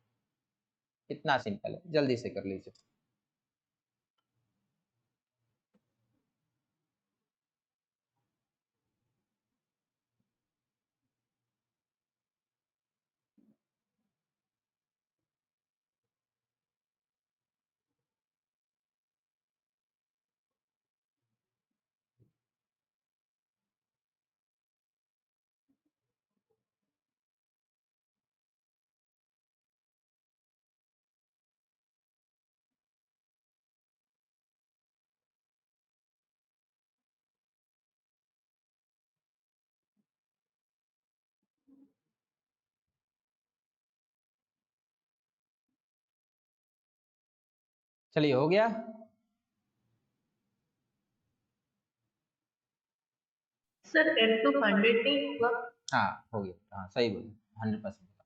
इतना सिंपल है, जल्दी से कर लीजिए। चलिए हो गया। सर एफ तो 100 नहीं हुआ। हाँ हो गया, हाँ सही बोली, 100%।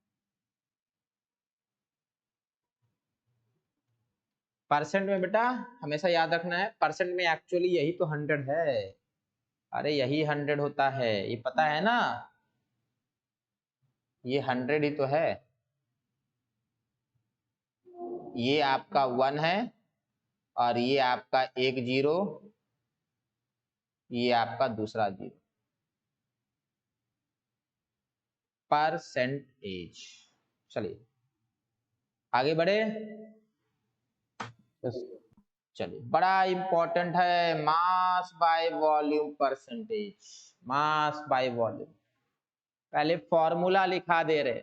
परसेंट में बेटा हमेशा याद रखना है, परसेंट में एक्चुअली यही तो 100 है। अरे यही 100 होता है, ये पता है ना, ये 100 ही तो है। ये आपका 1 है और ये आपका एक 0, ये आपका दूसरा 0। परसेंटेज। चलिए आगे बढ़े। चलिए, बड़ा इंपॉर्टेंट है, mass by volume percentage, mass by volume. पहले फॉर्मूला लिखा दे रहे,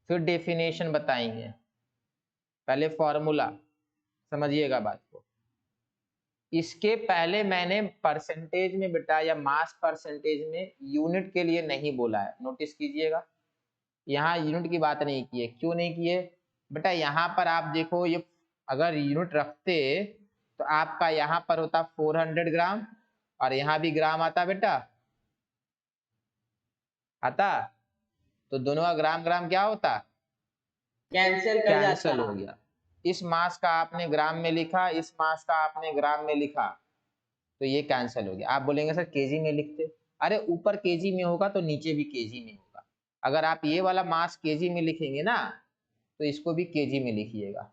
फिर डेफिनेशन बताएंगे। पहले फॉर्मूला समझिएगा बात को। इसके पहले मैंने परसेंटेज में बेटा या मास परसेंटेज में यूनिट के लिए नहीं बोला है, नोटिस कीजिएगा। यहाँ यूनिट की बात नहीं की है। क्यों नहीं की है बेटा? यहाँ पर आप देखो, ये अगर यूनिट रखते तो आपका यहाँ पर होता 400 ग्राम और यहाँ भी ग्राम आता बेटा, आता, तो दोनों का ग्राम ग्राम क्या होता? कैंसल हो गया। इस मास का आपने ग्राम में लिखा, इस मास का आपने ग्राम में लिखा, तो ये कैंसल हो गया। आप बोलेंगे सर केजी में लिखते, अरे ऊपर केजी में होगा तो नीचे भी केजी में होगा। अगर आप ये वाला मास केजी में लिखेंगे ना तो इसको भी केजी में लिखिएगा।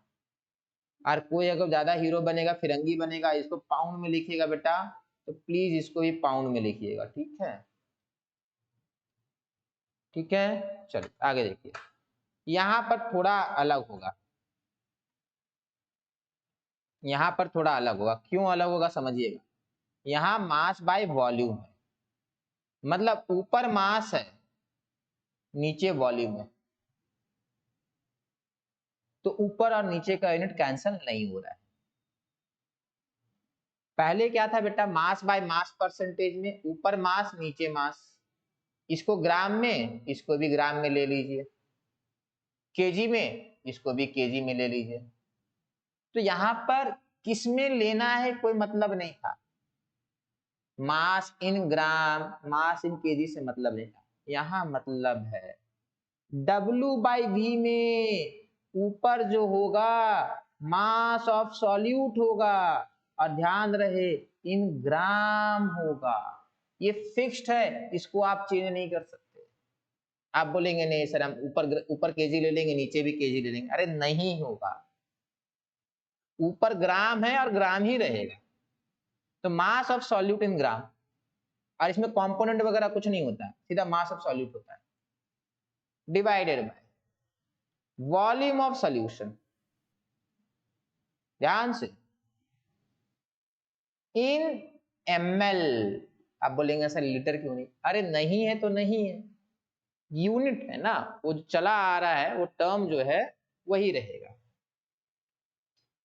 और कोई अगर ज्यादा हीरो बनेगा, फिरंगी बनेगा, इसको पाउंड में लिखिएगा बेटा, तो प्लीज इसको भी पाउंड में लिखिएगा। ठीक है, ठीक है। चलो आगे देखिए, यहाँ पर थोड़ा अलग होगा, यहाँ पर थोड़ा अलग होगा। क्यों अलग होगा समझिएगा। यहाँ मास बाय वॉल्यूम है, मतलब ऊपर मास है नीचे वॉल्यूम है, तो ऊपर और नीचे का यूनिट कैंसल नहीं हो रहा है। पहले क्या था बेटा? मास बाय मास परसेंटेज में ऊपर मास नीचे मास, इसको ग्राम में, इसको भी ग्राम में ले लीजिए, केजी में, इसको भी केजी में ले लीजिए। तो यहाँ पर किस में लेना है कोई मतलब नहीं था। मास इन ग्राम, मास इन केजी से मतलब नहीं था। यहाँ मतलब है W/V में ऊपर जो होगा मास ऑफ सॉल्यूट होगा, और ध्यान रहे इन ग्राम होगा। ये फिक्स्ड है, इसको आप चेंज नहीं कर सकते। आप बोलेंगे नहीं सर हम ऊपर केजी ले लेंगे, नीचे भी केजी ले लेंगे, अरे नहीं होगा। ऊपर ग्राम है और ग्राम ही रहेगा। तो मास ऑफ सॉल्यूट इन ग्राम, और इसमें कंपोनेंट वगैरह कुछ नहीं होता है, सीधा मास ऑफ सॉल्यूट होता है, divided by volume of solution. ध्यान से, इन ml। आप बोलेंगे सर लीटर क्यों नहीं? अरे नहीं है तो नहीं है, यूनिट है ना, वो जो चला आ रहा है वो टर्म जो है वही रहेगा।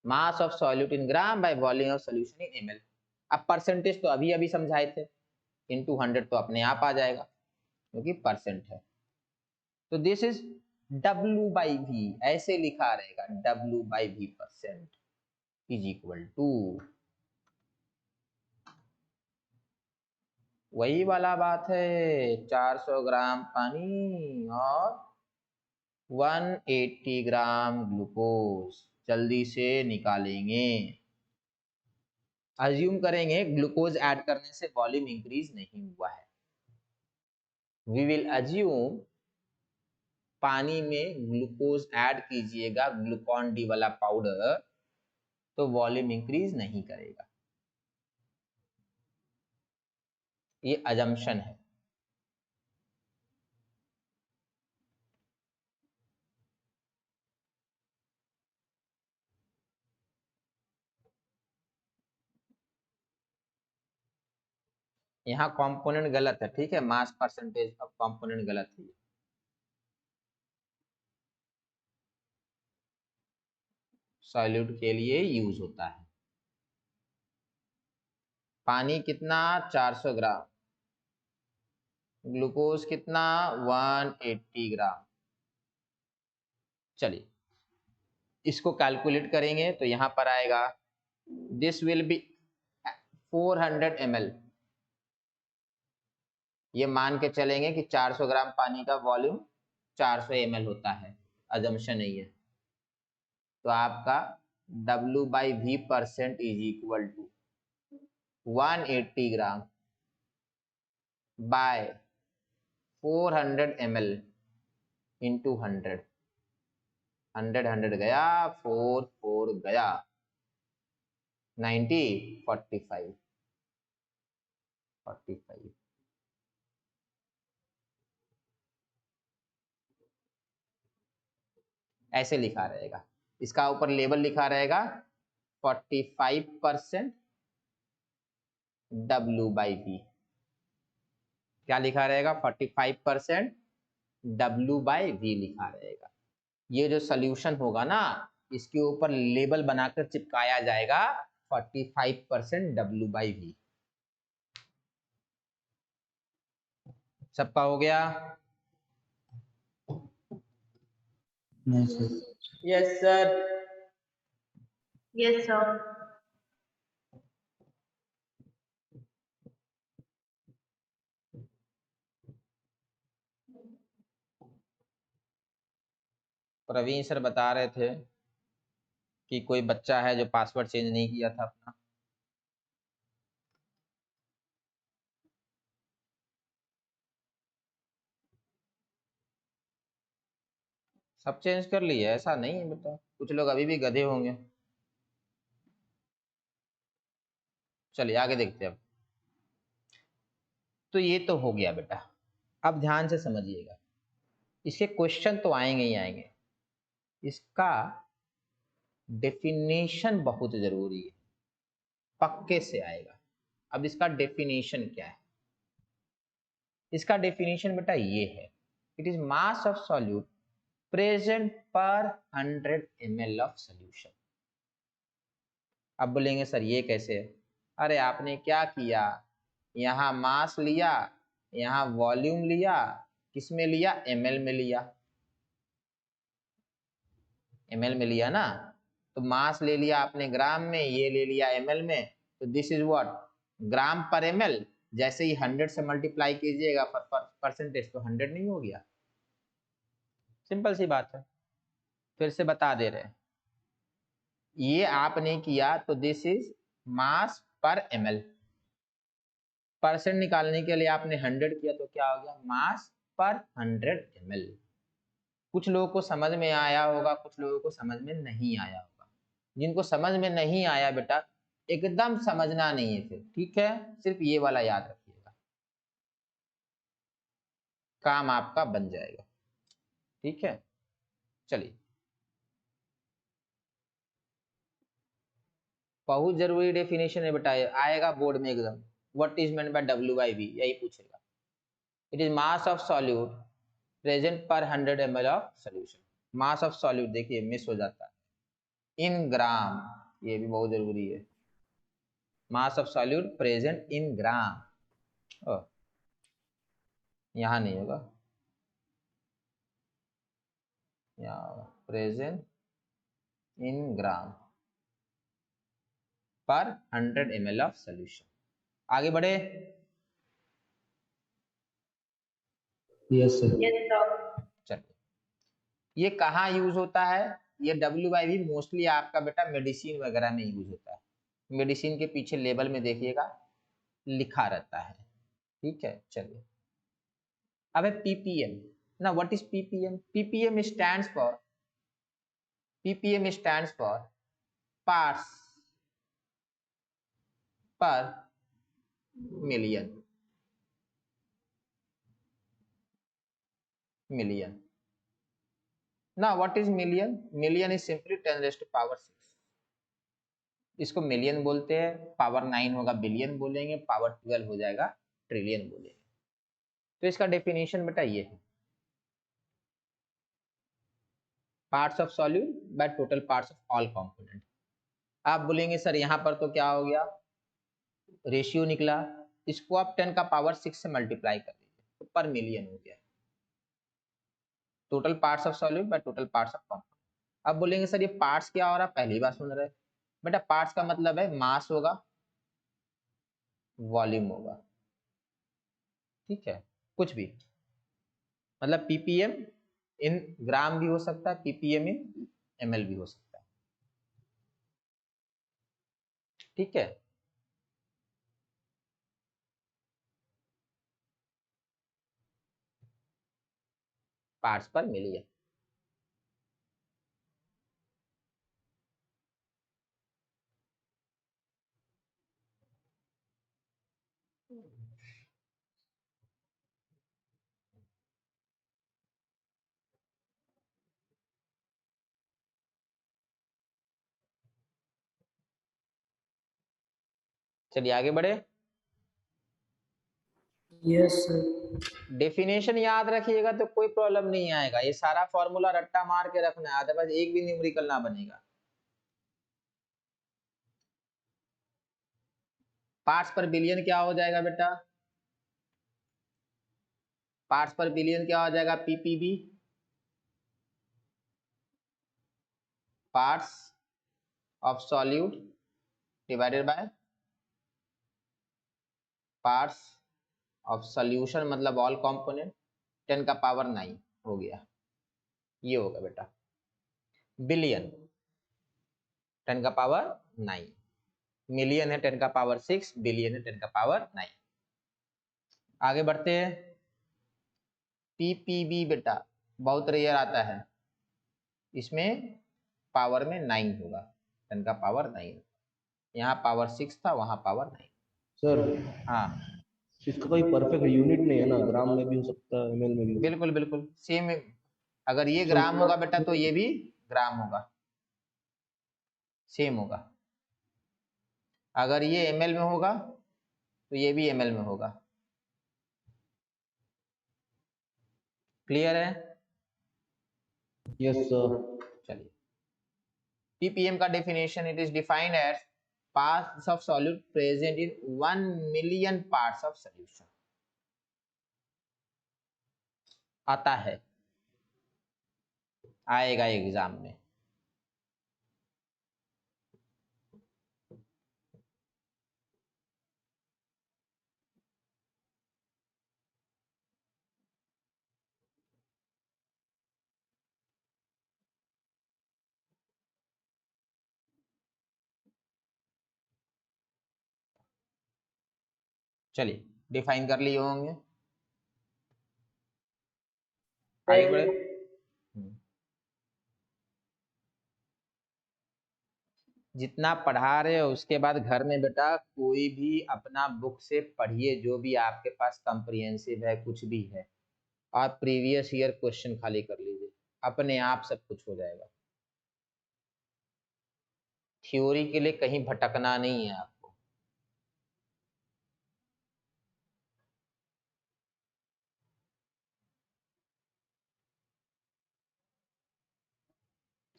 मास of solute in gram by volume of solution in ml। अब परसेंटेज तो अभी अभी समझाए थे, इनटू 100 तो अपने आप आ जाएगा क्योंकि परसेंट है। तो दिस इज W/V, ऐसे लिखा रहेगा W/V percent is equal to, वही वाला बात है, 400 ग्राम पानी और 180 ग्राम ग्लूकोज। जल्दी से निकालेंगे। अज्यूम करेंगे ग्लूकोज ऐड करने से वॉल्यूम इंक्रीज नहीं हुआ है। वी विल अज्यूम पानी में ग्लूकोज ऐड कीजिएगा, ग्लूकॉन डी वाला पाउडर, तो वॉल्यूम इंक्रीज नहीं करेगा। ये अजम्पशन है। यहाँ कंपोनेंट गलत है, ठीक है, मास परसेंटेज ऑफ कंपोनेंट गलत है। सॉल्यूट के लिए यूज होता है। पानी कितना? 400 ग्राम, ग्लूकोज कितना? 180 ग्राम। चलिए इसको कैलकुलेट करेंगे तो यहाँ पर आएगा, दिस विल बी 400 ml। ये मान के चलेंगे कि 400 ग्राम पानी का वॉल्यूम 400 ml होता है, अजम्पशन नहीं है। तो आपका W/V percent is equal to 180 gram by 400 ml into 100। 100 गया, 4 गया, 90, 45। ऐसे लिखा रहेगा, इसका ऊपर लेबल लिखा रहेगा 45% W/V। क्या लिखा रहेगा? 45% W/V लिखा रहेगा। ये जो सोल्यूशन होगा ना, इसके ऊपर लेबल बनाकर चिपकाया जाएगा 45% W/V। सबका हो गया? नहीं sir. Yes sir. Yes, sir. Praveen sir बता रहे थे कि कोई बच्चा है जो पासवर्ड चेंज नहीं किया था अपना। सब चेंज कर लिए? ऐसा नहीं है बेटा, कुछ लोग अभी भी गधे होंगे। चलिए आगे देखते हैं अब। तो ये तो हो गया बेटा, अब ध्यान से समझिएगा, इसके क्वेश्चन तो आएंगे ही आएंगे, इसका डेफिनेशन बहुत जरूरी है, पक्के से आएगा। अब इसका डेफिनेशन क्या है? इसका डेफिनेशन बेटा ये है, it is mass of solute present पर 100 ml ऑफ सोल्यूशन। अब बोलेंगे सर ये कैसे है? अरे आपने क्या किया, यहाँ मास लिया, यहाँ वॉल्यूम लिया, किसमें लिया? ml में लिया, ml में लिया ना, तो मास ले लिया आपने ग्राम में, ये ले लिया ml में, तो दिस इज व्हाट, ग्राम पर ml। जैसे ही 100 से मल्टीप्लाई कीजिएगा परसेंटेज, तो 100 नहीं हो गया? सिंपल सी बात है, फिर से बता दे रहे हैं, ये आपने किया तो दिस इज मास पर ml, परसेंट निकालने के लिए आपने 100 किया तो क्या हो गया? मास पर 100 ml। कुछ लोगों को समझ में आया होगा, कुछ लोगों को समझ में नहीं आया होगा। जिनको समझ में नहीं आया बेटा, एकदम समझना नहीं है फिर, ठीक है? सिर्फ ये वाला याद रखिएगा, काम आपका बन जाएगा, ठीक है? चलिए, बहुत जरूरी डेफिनेशन है बेटा, आएगा बोर्ड में एकदम, what is meant by W/V, यही पूछेगा। It is mass of solute present पर 100 ml of solution. Mass of solute देखिए मिस हो जाता है, इन ग्राम, ये भी बहुत जरूरी है, mass of solute present in gram. यहाँ नहीं होगा, यहाँ प्रेजेंट इन ग्राम पर 100 ml ऑफ सोल्यूशन। आगे बढ़े? Yes sir. Yes, sir. चलिए, ये कहाँ यूज होता है? ये W/V मोस्टली आपका बेटा मेडिसिन वगैरह में यूज होता है। मेडिसिन के पीछे लेबल में देखिएगा लिखा रहता है, ठीक है? चलिए, अब है ppm ना, what is ppm? ppm stands for parts पर मिलियन। ना what is million? Million is simply 10⁻⁶। इसको मिलियन बोलते हैं, पावर 9 होगा बिलियन बोलेंगे, पावर 12 हो जाएगा ट्रिलियन बोलेंगे। तो इसका डेफिनेशन बेटा ये है, parts of solute by total parts of all component. आप बोलेंगे सर यहाँ पर तो क्या हो गया, रेशियो निकला, इसको आप 10⁻⁶ से मल्टीप्लाई कर दीजिए तो पर मिलियन हो गया, total parts of solute by total parts of component. अब बोलेंगे सर ये पार्ट्स क्या हो रहा है, पहली बार सुन रहे बेटा। पार्ट्स का मतलब है मास होगा, वॉल्यूम होगा, ठीक है? कुछ भी, मतलब ppm इन ग्राम भी हो सकता है, ppm इन ml भी हो सकता है, ठीक है? पार्ट्स पर मिलियन। चलिए आगे बढ़े। Yes sir. डेफिनेशन याद रखिएगा तो कोई प्रॉब्लम नहीं आएगा, ये सारा फॉर्मूला रट्टा मार के रखना है, अदरवाइज एक भी न्यूमेरिकल ना बनेगा। पार्ट्स पर बिलियन क्या हो जाएगा बेटा? पार्ट्स पर बिलियन क्या हो जाएगा? PPB, parts of solute divided by parts of solution, मतलब ऑल कंपोनेंट, 10 का पावर 9 हो गया। ये होगा बेटा बिलियन, 10 का पावर 9, मिलियन है 10 का पावर 6, बिलियन है 10 का पावर 9। आगे बढ़ते हैं। पीपीबी बेटा बहुत रेयर आता है, इसमें पावर में 9 होगा, 10 का पावर 9। यहाँ पावर 6 था, वहां पावर 9। सर हाँ इसका कोई परफेक्ट यूनिट नहीं है ना, ग्राम में भी हो सकता है, एमएल में भी हो सकता बिल्कुल बिल्कुल सेम। अगर ये है। ग्राम होगा बेटा तो ये भी ग्राम होगा, सेम होगा। अगर ये एमएल में होगा तो ये भी एमएल में होगा। क्लियर है? Yes sir. चलिए, ppm का definition, it is defined as parts of solute present in 1 million parts of solution. आता है, आएगा एग्जाम में। चलिए डिफाइन कर लिए होंगे, आगे बढ़े। जितना पढ़ा रहे हो उसके बाद घर में बेटा कोई भी अपना बुक से पढ़िए, जो भी आपके पास कॉम्प्रिहेंसिव है, कुछ भी है, आप प्रीवियस ईयर क्वेश्चन खाली कर लीजिए, अपने आप सब कुछ हो जाएगा। थ्योरी के लिए कहीं भटकना नहीं है आपको।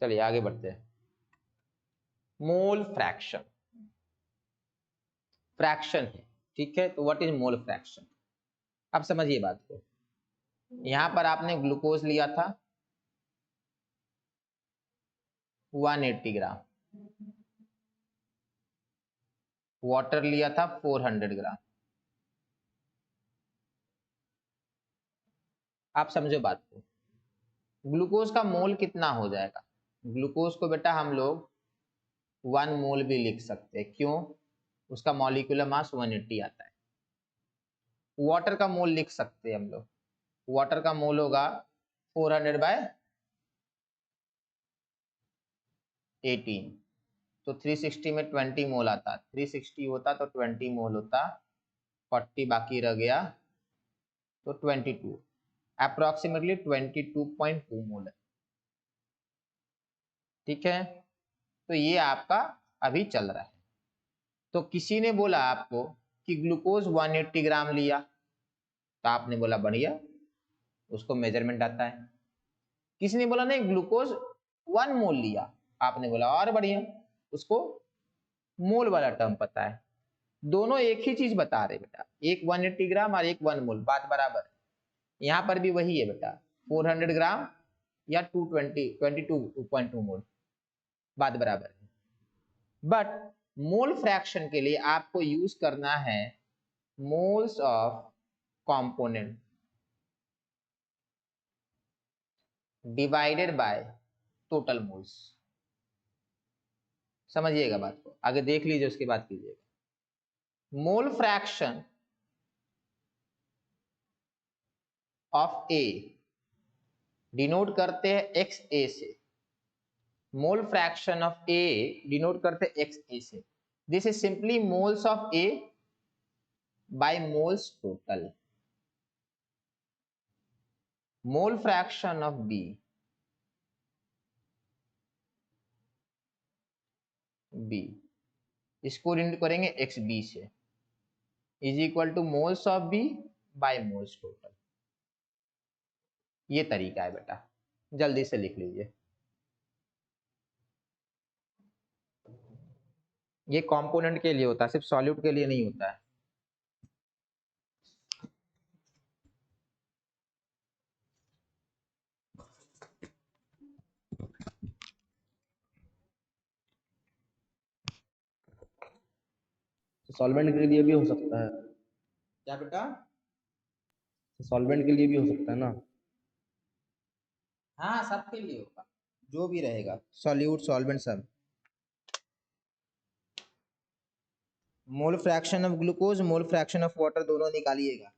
चलिए आगे बढ़ते हैं। मोल फ्रैक्शन, फ्रैक्शन है, ठीक है। तो व्हाट इज मोल फ्रैक्शन? अब समझिए बात को। यहां पर आपने ग्लूकोज लिया था 180 ग्राम, वाटर लिया था 400 ग्राम। आप समझो बात को, ग्लूकोज का मोल कितना हो जाएगा? ग्लूकोज को बेटा हम लोग 1 मोल भी लिख सकते हैं, क्यों? उसका मॉलिक्यूलर मास 180 आता है। वाटर का मोल लिख सकते हैं हम लोग, वाटर का मोल होगा 400/18, तो 360 में 20 मोल आता, 360 होता तो 20 मोल होता, 40 बाकी रह गया तो 22, अप्रोक्सीमेटली 22.2 मोल है, ठीक है। तो ये आपका अभी चल रहा है। तो किसी ने बोला आपको कि ग्लूकोज 180 ग्राम लिया, तो आपने बोला बढ़िया, उसको मेजरमेंट आता है। किसी ने बोला नहीं ग्लूकोज 1 मोल लिया, आपने बोला और बढ़िया, उसको मोल वाला टर्म पता है। दोनों एक ही चीज बता रहे बेटा, एक 180 ग्राम और एक 1 मोल, बात बराबर है। यहाँ पर भी वही है बेटा, 400 ग्राम या 22.2 मोल, बात बराबर है। बट मोल फ्रैक्शन के लिए आपको यूज करना है moles of component divided by total moles. समझिएगा बात को, आगे देख लीजिए उसके बाद कीजिएगा। Mole fraction of A denote करते हैं एक्स ए से, mole fraction of A denote करते हैं एक्स ए से। This is simply moles of A by moles total. Mole fraction of B इसको डिनोट करेंगे एक्स बी से, is equal to moles of B by moles total. ये तरीका है बेटा, जल्दी से लिख लीजिए। ये कंपोनेंट के लिए होता है, सिर्फ सॉल्यूट के लिए नहीं होता है। सॉल्वेंट के लिए भी हो सकता है, क्या बेटा? सॉल्वेंट के लिए भी हो सकता है ना। हाँ, सबके लिए होगा, जो भी रहेगा, सॉल्यूट सॉल्वेंट सब। मोल fraction of glucose, mole fraction of water दोनों निकालिएगा।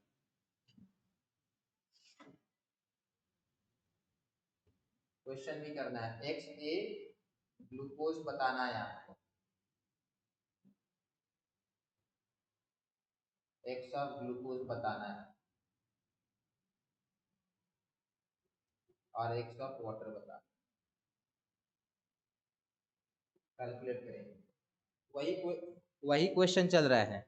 क्वेश्चन भी करना है, एक्स ए ग्लूकोज बताना है आपको, एक्स ऑफ ग्लूकोज बताना है और एक्स ऑफ वाटर बताना, कैलकुलेट करेंगे। वही क्वेश्चन चल रहा है।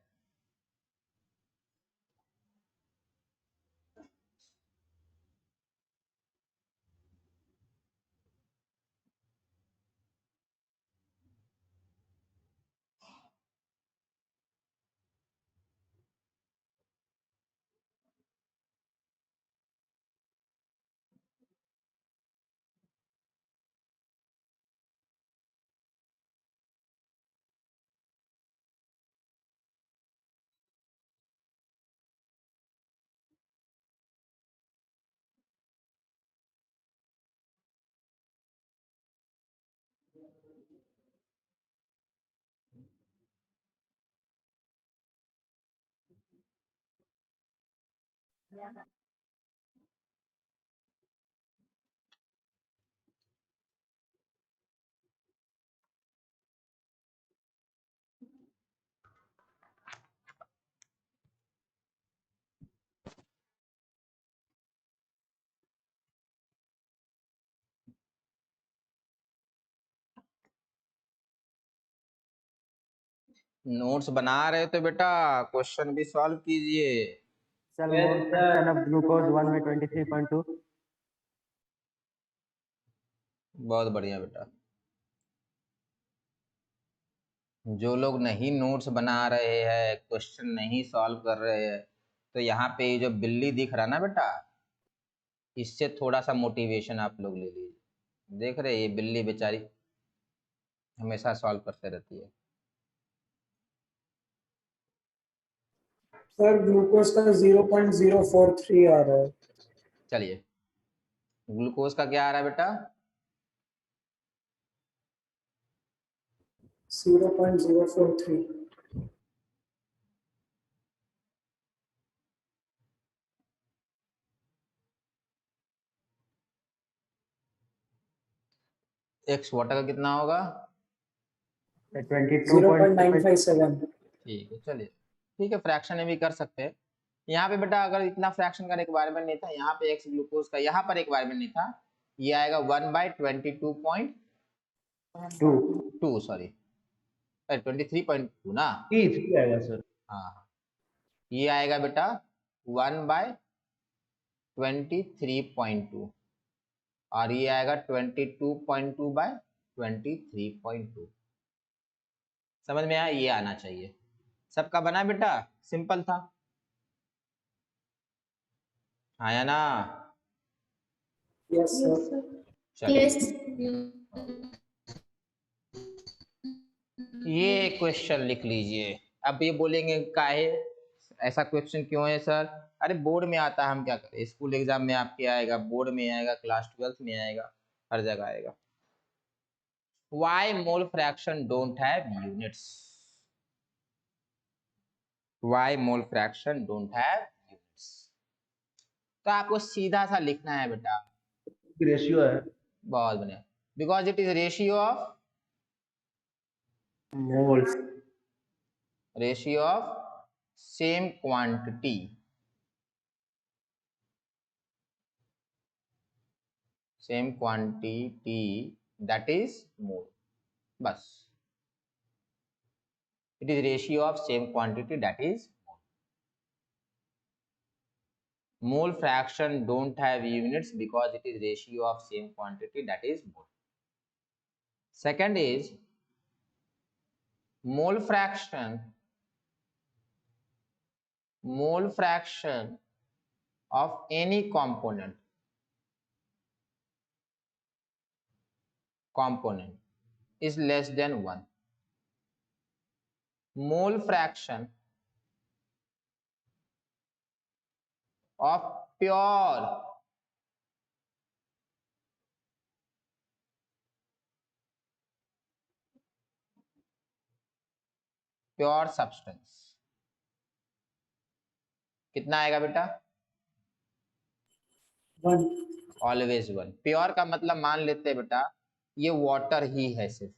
नोट्स बना रहे तो बेटा क्वेश्चन भी सॉल्व कीजिए। Sir, mole fraction of glucose 1/23.2. बहुत बढ़िया बेटा। जो लोग नहीं नोट्स बना रहे हैं, क्वेश्चन नहीं सॉल्व कर रहे हैं, तो यहाँ पे ये जो बिल्ली दिख रहा ना बेटा, इससे थोड़ा सा मोटिवेशन आप लोग ले लीजिए। देख रहे ये बिल्ली बेचारी हमेशा सॉल्व करते रहती है। सर ग्लूकोज का 0.043 आ रहा है। चलिए, ग्लूकोज का क्या आ रहा है बेटा? 0.043। एक्स वाटर का कितना होगा? 0.957। ठीक है, चलिए ठीक है, फ्रैक्शन में भी कर सकते हैं। यहाँ पे बेटा अगर इतना फ्रैक्शन का रिक्वायरमेंट नहीं था, यहाँ पे एक्स ग्लूकोज का यहाँ पर रिक्वायरमेंट नहीं था, ये आएगा 1/22.2 सॉरी 23.2 ना। ठीक आएगा सर। हाँ, ये आएगा बेटा 1/23.2 और ये आएगा 22.2/23.2। समझ में आया? ये आना चाहिए। सबका बना बेटा? सिंपल था, आया ना? Yes sir. चलिए ये क्वेश्चन लिख लीजिए। अब ये बोलेंगे काहे ऐसा क्वेश्चन क्यों है सर? अरे बोर्ड में आता है, हम क्या करें, स्कूल एग्जाम में आपके आएगा, बोर्ड में आएगा, क्लास 12th में आएगा, हर जगह आएगा। Why mole fraction don't have units? Why mole fraction don't have units? तो आपको सीधा सा लिखना है बेटा, रेशियो है, बहुत बढ़िया, because it is ratio of Moles. Ratio of same quantity, same quantity that is mole, बस it is ratio of same quantity that is mole. Mole fraction don't have units because it is ratio of same quantity that is mole. Second is mole fraction of any component is less than 1. Mole fraction of pure substance कितना आएगा बेटा? 1. Always 1. Pure का मतलब मान लेते हैं बेटा ये वाटर ही है सिर्फ,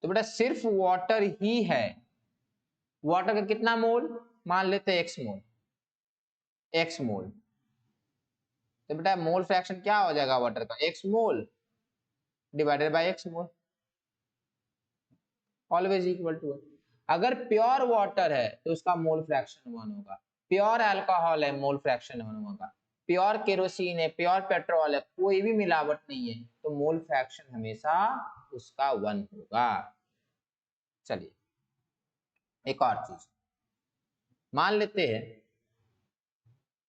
तो बेटा सिर्फ वाटर ही है, वाटर का कितना मोल मान लेते हैं x मोल, तो बेटा मोल फ्रैक्शन क्या हो जाएगा वाटर का? x mole divided by x mole, always equal to 1. अगर प्योर वाटर है तो उसका मोल फ्रैक्शन 1 होगा, प्योर अल्कोहल है मोल फ्रैक्शन 1 होगा, प्योर केरोसिन है, प्योर पेट्रोल है, कोई भी मिलावट नहीं है तो मोल फ्रैक्शन हमेशा उसका 1 होगा. चलिए एक और चीज मान लेते हैं,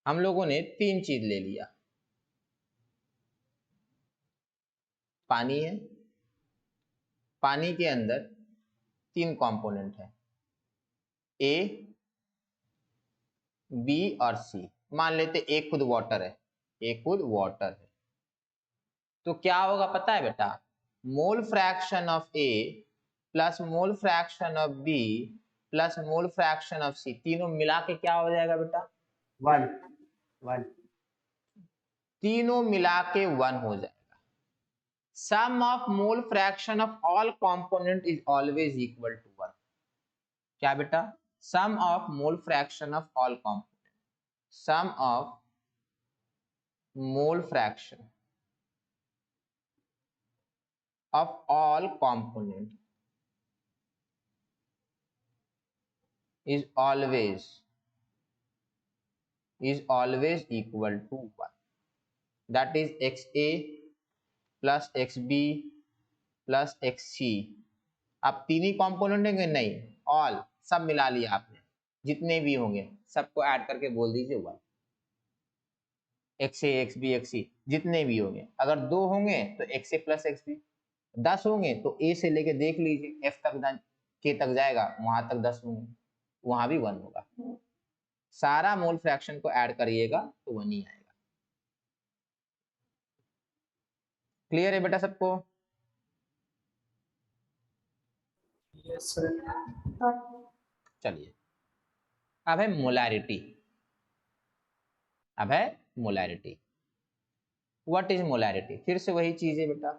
हम लोगों ने 3 चीज ले लिया, पानी है, पानी के अंदर 3 कंपोनेंट है A, B और C. मान लेते A खुद वाटर है, तो क्या होगा पता है बेटा? मोल fraction of A plus mole fraction of B plus mole fraction of C, तीनों मिला के क्या हो जाएगा बेटा? 1. तीनों मिला के 1 हो जाएगा. Sum of mole fraction of all component is always equal to 1. क्या बेटा? Sum of mole fraction of all component, sum of mole fraction of all component is always equal to 1. That is XA plus XB plus XC. अब तीन ही component होंगे? नहीं, all, सब मिला लिया आपने, जितने भी होंगे सबको ऐड करके बोल दीजिए 1. XA XB XC जितने भी होंगे, अगर 2 होंगे तो XA प्लस XB, 10 होंगे तो A से लेके देख लीजिए F तक K तक जाएगा, वहां तक 10 होंगे, वहां भी 1 होगा. सारा मोल फ्रैक्शन को ऐड करिएगा तो 1 ही आएगा. क्लियर है बेटा सबको? Yes, sir. चलिए अब है मोलैरिटी. What is molarity? फिर से वही चीज है बेटा,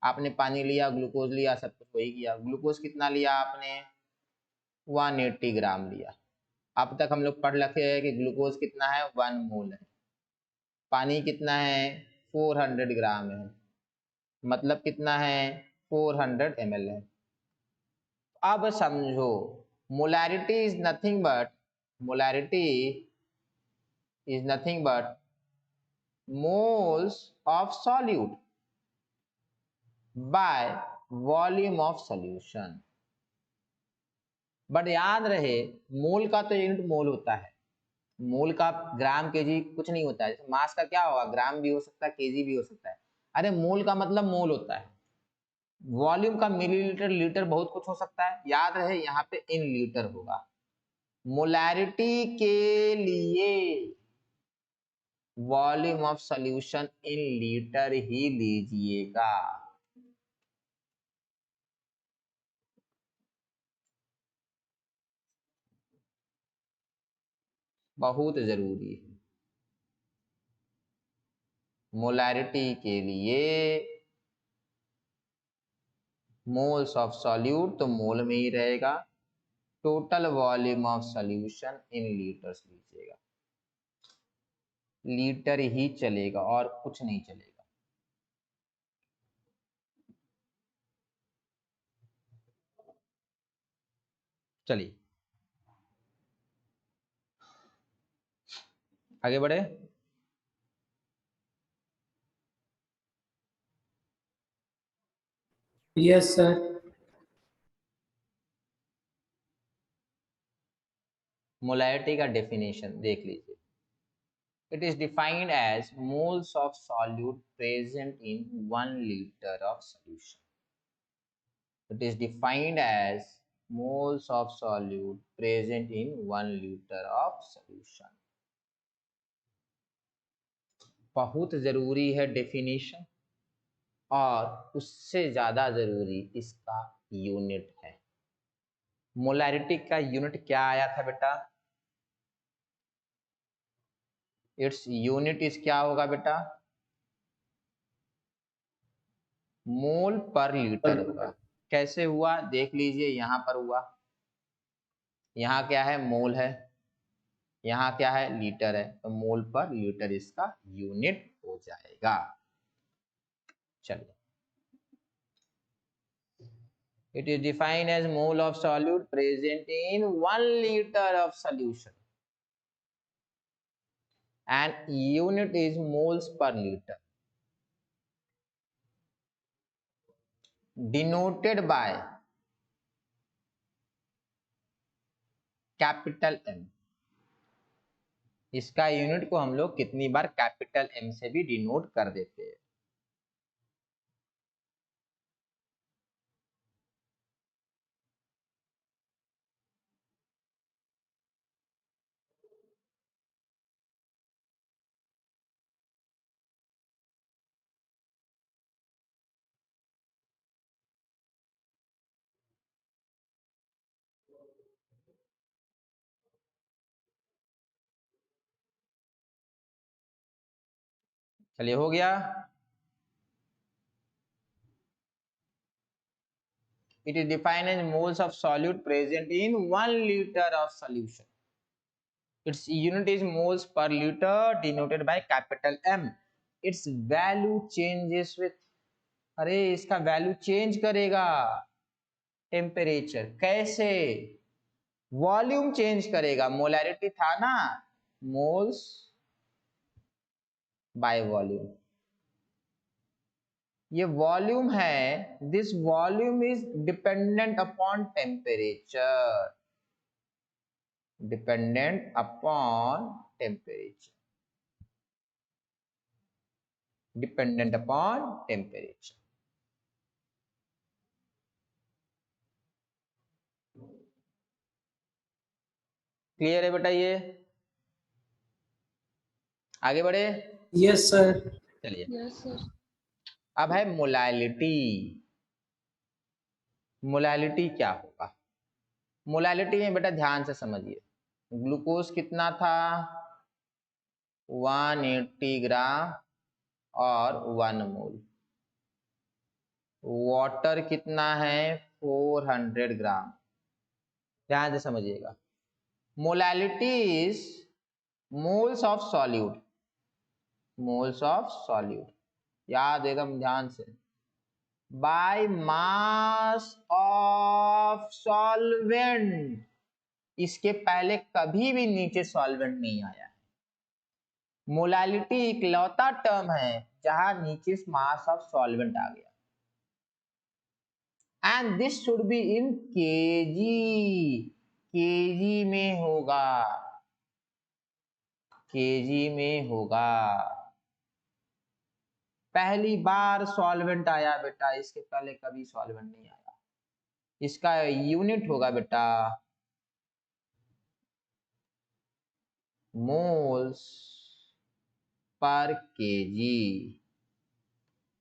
आपने पानी लिया, ग्लूकोज लिया, सब कुछ वही किया. ग्लूकोज कितना लिया आपने? 180 ग्राम लिया. अब तक हम लोग पढ़ रखे हैं कि ग्लूकोज कितना है? 1 मोल है. पानी कितना है? 400 ग्राम है, मतलब कितना है? 400 ml है. अब समझो molarity is nothing but moles of solute by volume of solution. But याद रहे मोल का तो यूनिट मोल होता है, मोल का ग्राम केजी कुछ नहीं होता है. जैसे मास का क्या होगा? ग्राम भी हो सकता है, केजी भी हो सकता है. अरे मोल का मतलब मोल होता है. वॉल्यूम का मिलीलीटर, लीटर, बहुत कुछ हो सकता है. याद रहे यहाँ पे इन लीटर होगा. मोलैरिटी के लिए volume of solution in litre ही लीजिएगा. बहुत जरूरी है. मोलैरिटी के लिए मोल्स ऑफ सॉल्यूट तो मोल में ही रहेगा, total volume of solution in litres लीजिएगा. लीटर ही चलेगा और कुछ नहीं चलेगा. चलिए आगे बढ़े. Yes, sir. मोलैरिटी का डेफिनेशन देख लीजिए। It is defined as moles of solute present in 1 litre of solution. It is defined as moles of solute present in 1 liter of solution. बहुत जरूरी है डेफिनेशन, और उससे ज्यादा जरूरी इसका यूनिट है। मोलैरिटी का यूनिट क्या आया था बेटा? इट्स यूनिट इज क्या होगा बेटा? मोल पर लीटर होगा। कैसे हुआ देख लीजिए, यहां पर हुआ, यहाँ क्या है? मोल है, यहाँ क्या है? लीटर है, तो मोल पर लीटर इसका यूनिट हो जाएगा। चलिए, it is defined as mole of solute present in 1 litre of solution and unit is moles per litre, denoted by capital M. इसका यूनिट को हम लोग कितनी बार कैपिटल एम से भी डिनोट कर देते हैं। चलिए, हो गया। It is defined as moles of solute present in 1 liter of solution. Its unit is moles per liter denoted by capital M. Its value changes with, अरे इसका वैल्यू चेंज करेगा टेम्परेचर। कैसे? वॉल्यूम चेंज करेगा। Molarity था ना, moles by volume, ये volume है। This volume is dependent upon temperature, dependent upon temperature, dependent upon temperature. Clear है बेटा? ये आगे बढ़े। Yes sir. चलिए, यस सर। अब है मोलैलिटी। मोलैलिटी क्या होगा? मोलैलिटी में बेटा ध्यान से समझिए, ग्लूकोज कितना था? 180 ग्राम और 1 मोल। वाटर कितना है? 400 ग्राम। ध्यान से समझिएगा। Molality is moles of solute, moles of solute, याद एकदम ध्यान से, बाय मास ऑफ सॉल्वेंट। इसके पहले कभी भी नीचे सॉल्वेंट नहीं आया है। मोलैलिटी इकलौता टर्म है जहां नीचे मास ऑफ सॉल्वेंट आ गया। And this should be in KG, KG में होगा, केजी में होगा। पहली बार सॉल्वेंट आया बेटा, इसके पहले कभी सॉल्वेंट नहीं आया। इसका यूनिट होगा बेटा moles per kg,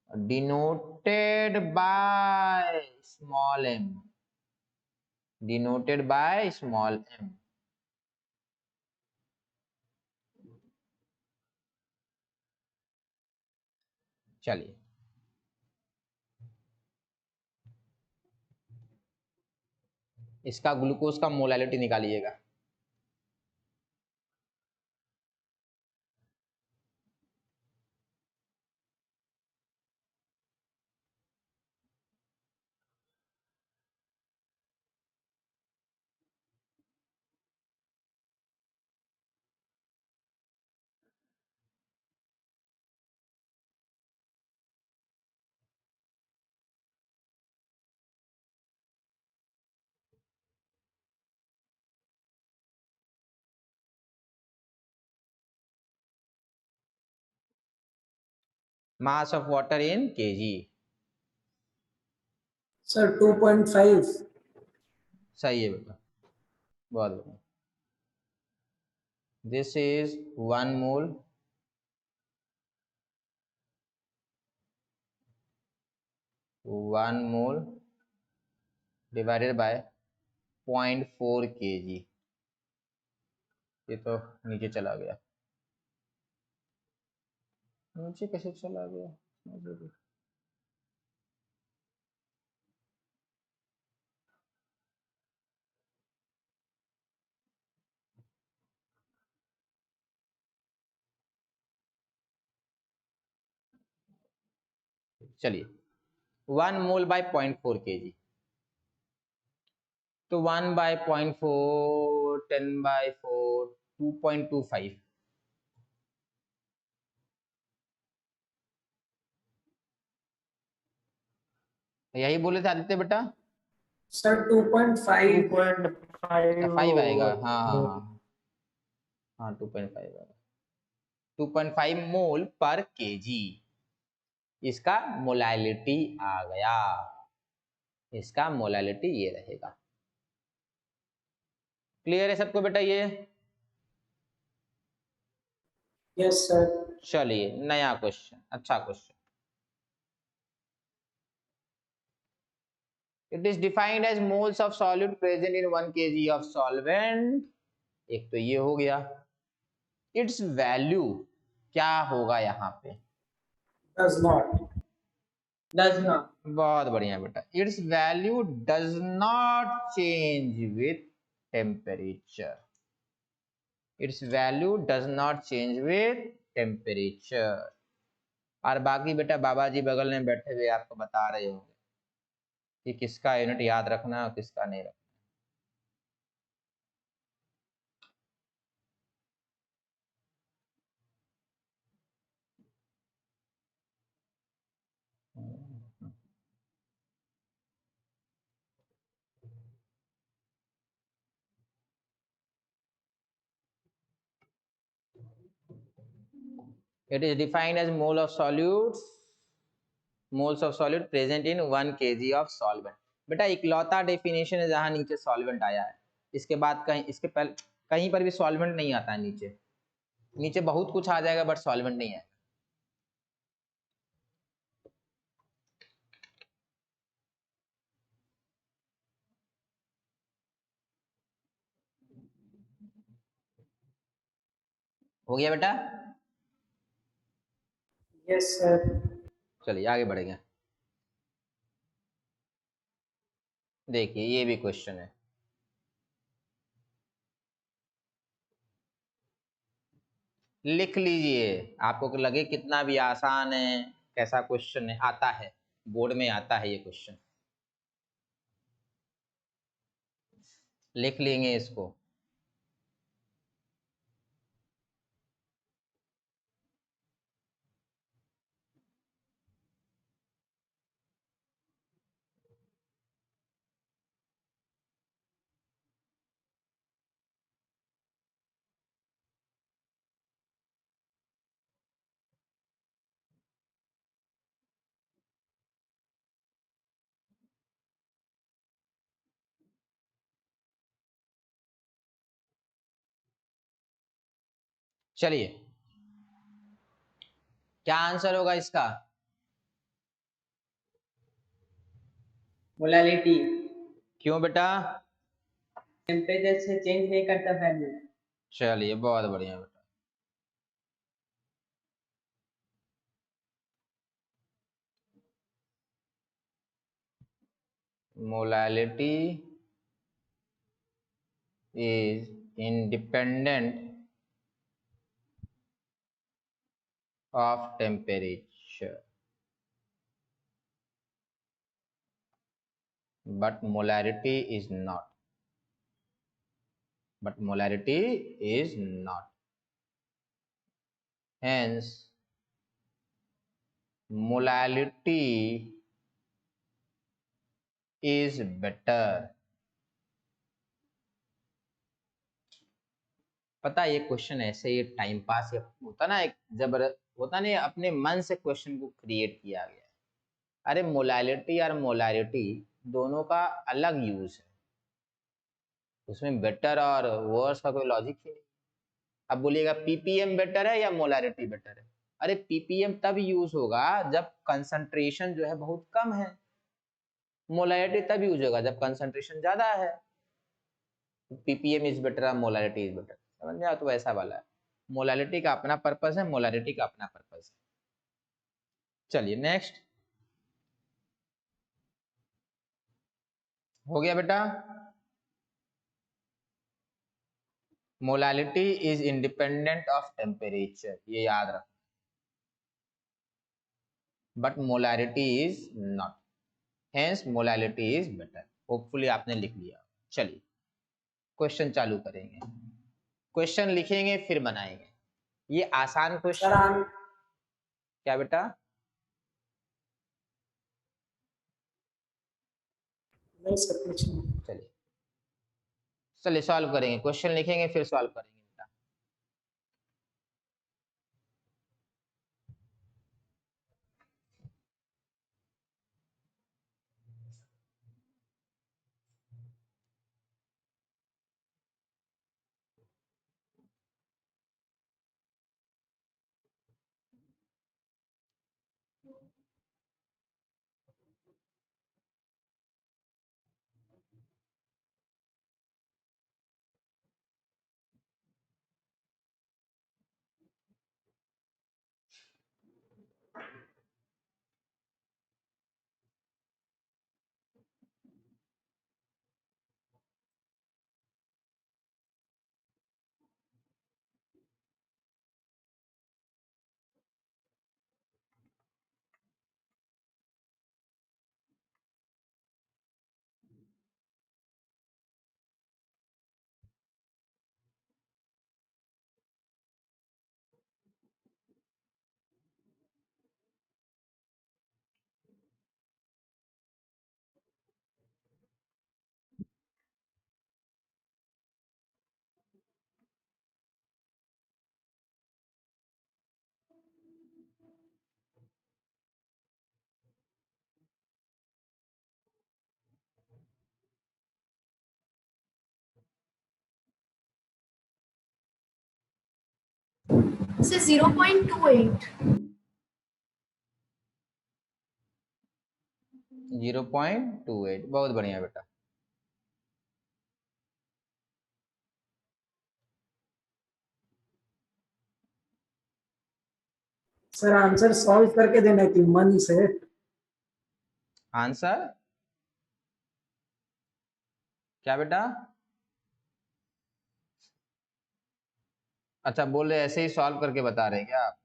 denoted by small m, denoted by small m। चलिए, इसका ग्लूकोज का मोलैलिटी निकालिएगा। Mass of water in kg. Sir 2.5। सही है बेटा, बहुत बढ़िया। This is 1 mole divided by 0.4 kg। ये तो नीचे चला गया, नीचे कैसे चला गया? चलिए 1 मोल बाय 0.4 kg, तो 1 बाय 0.4 10 बाय 4 2.25। यही बोले थे आदित्य बेटा? सर 2.5। 5 आएगा, हाँ हाँ हाँ हाँ 2.5 आएगा। 2.5 मोल पर केजी, इसका मोलैलिटी आ गया, इसका मोलैलिटी ये रहेगा। क्लियर है सबको बेटा ये? Yes sir. चलिए नया क्वेश्चन, अच्छा question. It is defined as moles of solute present in 1 kg of solvent. एक तो ये हो गया। इट्स वैल्यू क्या होगा यहाँ पे? Does not. बहुत बढ़िया बेटा, it's value does not change with temperature. It's value does not change with temperature. और बाकी बेटा बाबा जी बगल में बैठे हुए आपको बता रहे होंगे कि किसका यूनिट याद रखना है और किसका नहीं रखना। It is defined as moles of solute present in 1 kg of solvent। बेटा इकलौता डेफिनेशन है जहां नीचे सॉल्वेंट आया है, इसके बाद कहीं इसके पहले कहीं पर भी सॉल्वेंट नहीं आता है। नीचे नीचे बहुत कुछ आ जाएगा बट सॉल्वेंट नहीं आएगा। हो गया बेटा? Yes sir. चलिए आगे बढ़ेंगे। देखिए ये भी क्वेश्चन है, लिख लीजिए। आपको लगे कितना भी आसान है, कैसा क्वेश्चन है, आता है बोर्ड में, आता है ये क्वेश्चन। लिख लेंगे इसको। चलिए क्या आंसर होगा इसका? मोलालिटी। क्यों बेटा? टेम्परेचर से चेंज नहीं करता वैल्यू। चलिए बहुत बढ़िया बेटा। Molality is independent of temperature, but molarity is not. Hence molality is better। पता है ये क्वेश्चन ऐसे ही टाइम पास होता ना, एक होता नहीं, अपने मन से क्वेश्चन को क्रिएट किया गया है। अरे मोलैलिटी और मोलैरिटी दोनों का अलग यूज है, उसमें बेटर और वर्स का कोई लॉजिक ही नहीं। अब बोलिएगा पीपीएम बेटर है या मोलैरिटी बेटर है? अरे पीपीएम तब यूज होगा जब कंसंट्रेशन जो है बहुत कम है, मोलैरिटी तब यूज होगा जब कंसंट्रेशन ज्यादा है। पीपीएम इज बेटर और मोलैरिटी इज बेटर, समझ में आया? तो वैसा वाला है, मोलैलिटी का अपना पर्पस है, मोलैरिटी का अपना पर्पस है। चलिए नेक्स्ट, हो गया बेटा। Molality is independent of temperature, ये याद रखना, but molarity is not, hence molality is better. Hopefully आपने लिख लिया। चलिए क्वेश्चन चालू करेंगे, क्वेश्चन लिखेंगे फिर बनाएंगे। ये आसान सर क्वेश्चन, क्या बेटा? नहीं सर कुछ नहीं। चलिए चलिए सॉल्व करेंगे, क्वेश्चन लिखेंगे फिर सॉल्व करेंगे बेटा। Sir, 0.28. 0.28, बहुत बढ़िया बेटा। सर आंसर सॉल्व करके देना कि मन से। आंसर क्या बेटा? अच्छा बोल रहे ऐसे ही सॉल्व करके बता रहे हैं क्या आप?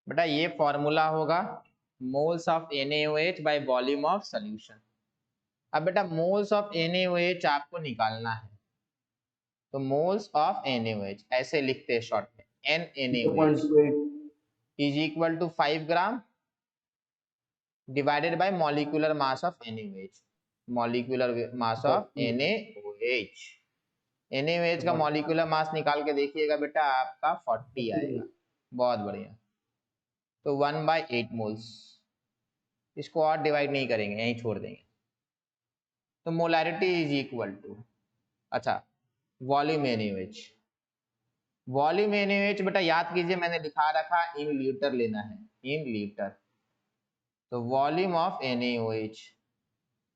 बेटा ये फॉर्मूला होगा moles of NaOH by volume of solution. अब बेटा मोल्स ऑफ NaOH आपको निकालना है, तो मोल्स ऑफ NaOH ऐसे लिखते हैं शॉर्ट में, NaOH 0.28 is equal to 5 gram divided by molecular mass of NaOH, molecular mass of NaOH। NaOH का मॉलिक्यूलर मास निकाल के देखिएगा बेटा, आपका 40 आएगा। बहुत बढ़िया, तो 1/8 मोल्स, इसको और डिवाइड नहीं करेंगे, यहीं छोड़ देंगे। तो मोलैरिटी इज इक्वल टू, अच्छा वॉल्यूम NaOH, वॉल्यूम NaOH बेटा याद कीजिए मैंने लिखा रखा इन लीटर लेना है, इन लीटर। तो वॉल्यूम ऑफ NaOH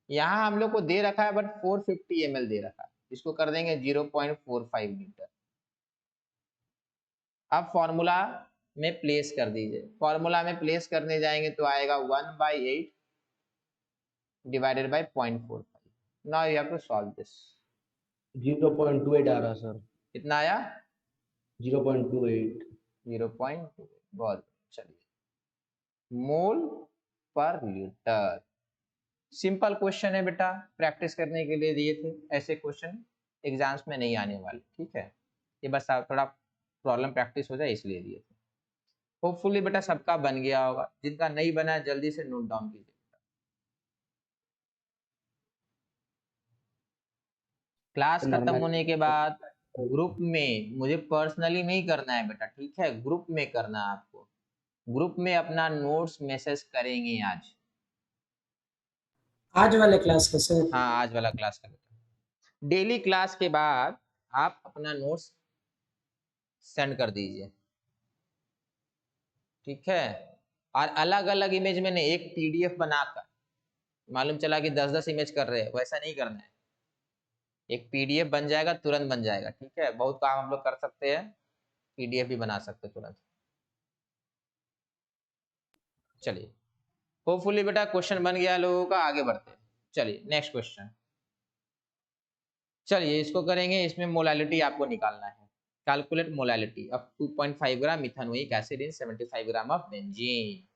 यहाँ हम लोग को दे रखा है बट 450 ml दे रखा है, इसको कर देंगे 0.45 लीटर। अब फॉर्मूला में प्लेस कर दीजिए, फॉर्मूला में प्लेस करने जाएंगे तो आएगा 1/8 divided by 0.45। Now you have to solve this. 0.28 आ रहा सर, कितना आया? 0.28। 0.2, बहुत। चलिए मोल पर लीटर, सिंपल क्वेश्चन है बेटा, प्रैक्टिस करने के लिए दिए थे, ऐसे क्वेश्चन एग्जाम्स में नहीं आने वाले, ठीक है। ये बस आप थोड़ा प्रॉब्लम प्रैक्टिस हो जाए इसलिए दिए थे। होपफुली बेटा सबका बन गया होगा, जिनका नहीं बना है जल्दी से नोट डाउन कीजिए। क्लास खत्म होने के बाद ग्रुप में, मुझे पर्सनली नहीं करना है बेटा, ठीक है, ग्रुप में करना है आपको। ग्रुप में अपना नोट्स मैसेज करेंगे आज। आज वाले क्लास का सर? हाँ, आज वाला क्लास का बेटा। डेली क्लास के बाद आप अपना नोट्स सेंड कर दीजिए, ठीक है। और अलग अलग इमेज में नहीं, एक पीडीएफ बनाकर, मालूम चला कि 10-10 इमेज कर रहे हैं, वैसा नहीं करना है। एक पीडीएफ बन जाएगा, तुरंत बन जाएगा, ठीक है। बहुत काम हम लोग कर सकते हैं, पीडीएफ भी बना सकते हैं तुरंत। चलिए, होपफुली बेटा क्वेश्चन बन गया लोगों का, आगे बढ़ते हैं। चलिए नेक्स्ट क्वेश्चन। चलिए इसको करेंगे, इसमें मोलालिटी आपको निकालना है। Calculate molality of 2.5 gram ethanoic acid in 75 gram of benzene.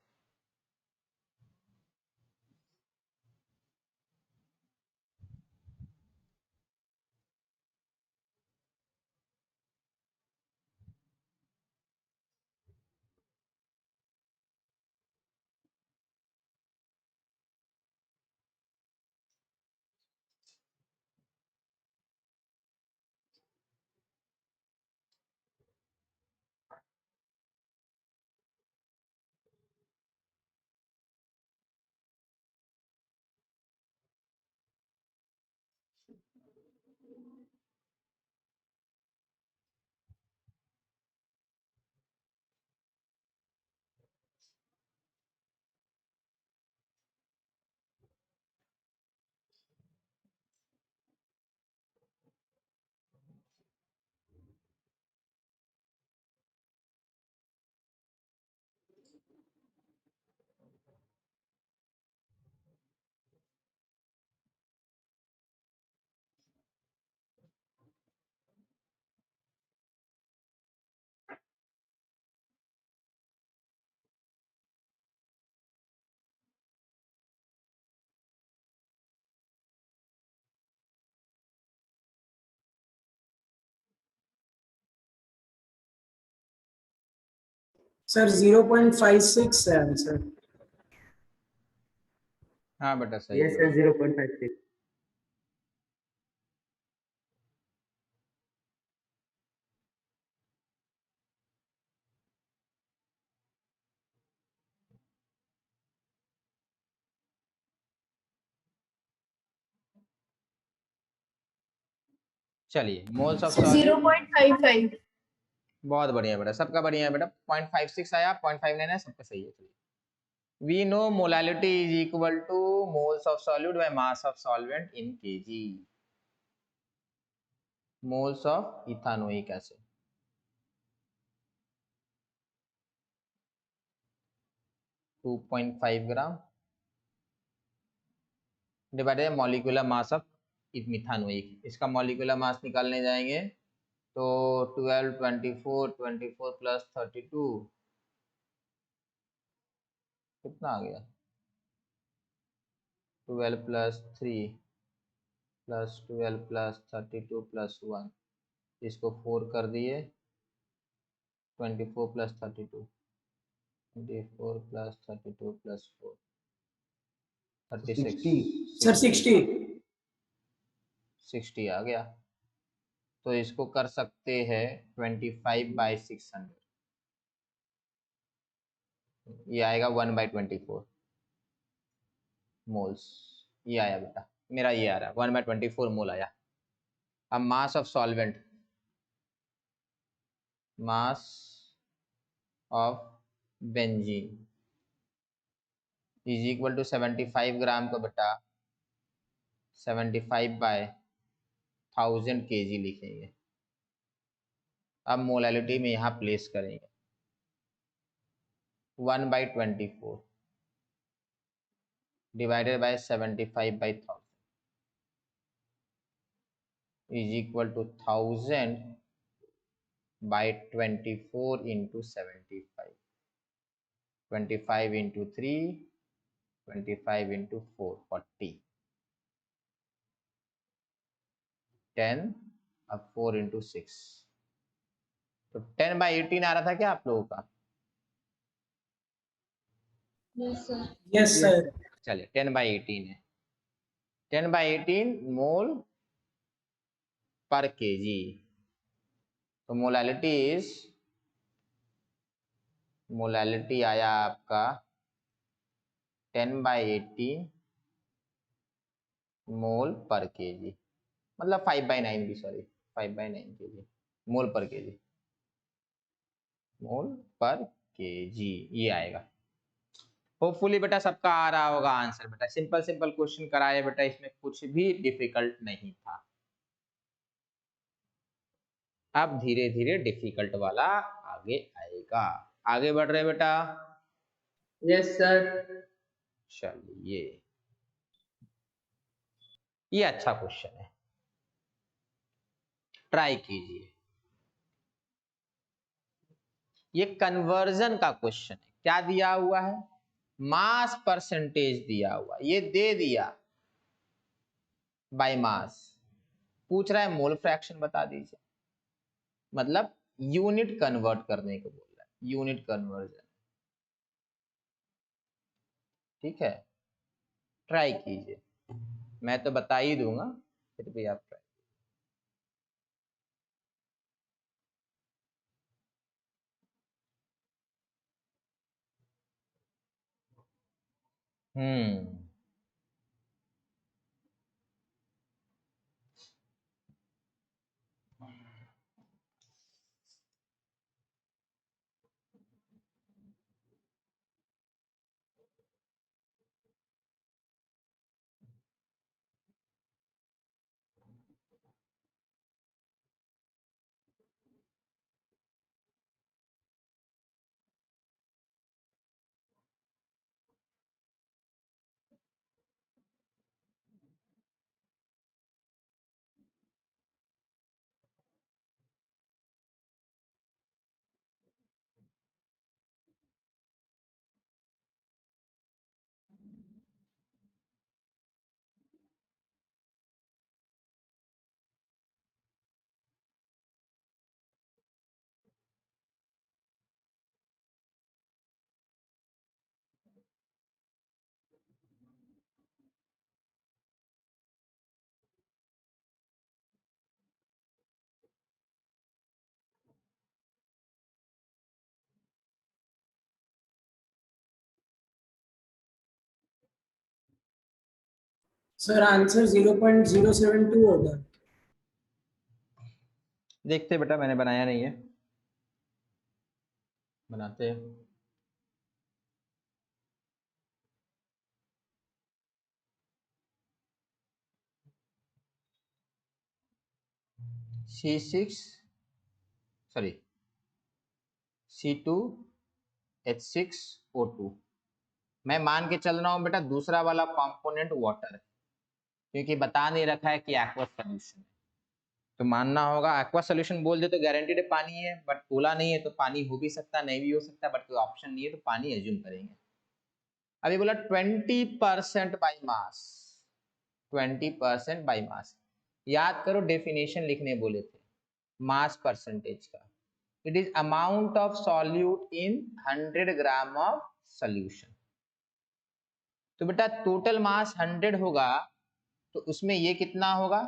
Sir 0.56 है आंसर। हाँ बेटा सही Yes, है। sir, 0.56. चलिए मोल्स ऑफ सर सॉलिड, 0.55। बहुत बढ़िया बेटा, सबका बढ़िया है बेटा। 0.56 आया, 0.59 है, सबका सही है। चलिए, we know molality is equal to moles of solid by mass of solvent in kg. Moles of ethanoic acid, to 2.5 gram divided molecular mass of methanoic. इसका मॉलिक्यूलर मास निकालने जाएंगे तो 12, 24, 24 प्लस 32 कितना आ गया, 12 प्लस 3 प्लस 12 प्लस 32 प्लस 1, इसको 4 कर दिए, 24 plus 32, 24 plus 32 plus 4, 36, 60 sir 60। 60 आ गया। तो इसको कर सकते हैं 25/600, ये आएगा 1/24 मोल्स। ये आया बेटा, मेरा ये आ रहा है 1/24 मोल आया। अब mass of solvent, mass of benzene is equal to 75 gram को बेटा 75/1000 kg लिखेंगे। अब मोलालिटी में यहाँ प्लेस करेंगे 1/24 divided by 75/1000 is equal to 1000/24 into 75, 25 into 3 25 into 4 40 10 अब 4 into 6 तो 10/18 आ रहा था क्या आप लोगों का? Yes sir. चलिए 10/18 है 10/18 मोल पर केजी तो मोलालिटी आया आपका 10/18 मोल पर केजी मतलब 5/9 भी सॉरी 5/9 केजी मोल पर केजी ये आएगा। होपफुली बेटा सबका आ रहा होगा आंसर। बेटा सिंपल क्वेश्चन कराए बेटा, इसमें कुछ भी डिफिकल्ट नहीं था। अब धीरे धीरे डिफिकल्ट वाला आगे आएगा। आगे बढ़ रहे बेटा? Yes sir. चलिए ये अच्छा क्वेश्चन है, ट्राई कीजिए। ये कन्वर्जन का क्वेश्चन है। क्या दिया हुआ है? मास परसेंटेज दिया हुआ, ये दे दिया बाय मास। पूछ रहा है मोल फ्रैक्शन बता दीजिए, मतलब यूनिट कन्वर्ट करने को बोल रहा है, यूनिट कन्वर्जन। ठीक है, ट्राई कीजिए। मैं तो बता ही दूंगा, फिर भी आप ट्राई। सर आंसर 0.072 होगा। देखते बेटा, मैंने बनाया नहीं है, बनाते हैं। C6 sorry C2H6O2। मैं मान के चल रहा हूं बेटा दूसरा वाला कंपोनेंट वाटर है, क्योंकि बता नहीं रखा है कि एक्वा सॉल्यूशन है, तो मानना होगा। एक्वा सॉल्यूशन बोल दे तो गारंटीड पानी है, बट बोला नहीं है तो पानी हो भी सकता नहीं भी हो सकता, बट कोई ऑप्शन नहीं है तो पानी एज्यूम करेंगे। अभी बोला 20% बाई मास, 20% बाई मास। याद करो डेफिनेशन लिखने बोले थे मास परसेंटेज का। It is amount of solute in 100 gram of solution. तो बेटा टोटल मास 100 होगा तो उसमें ये कितना होगा?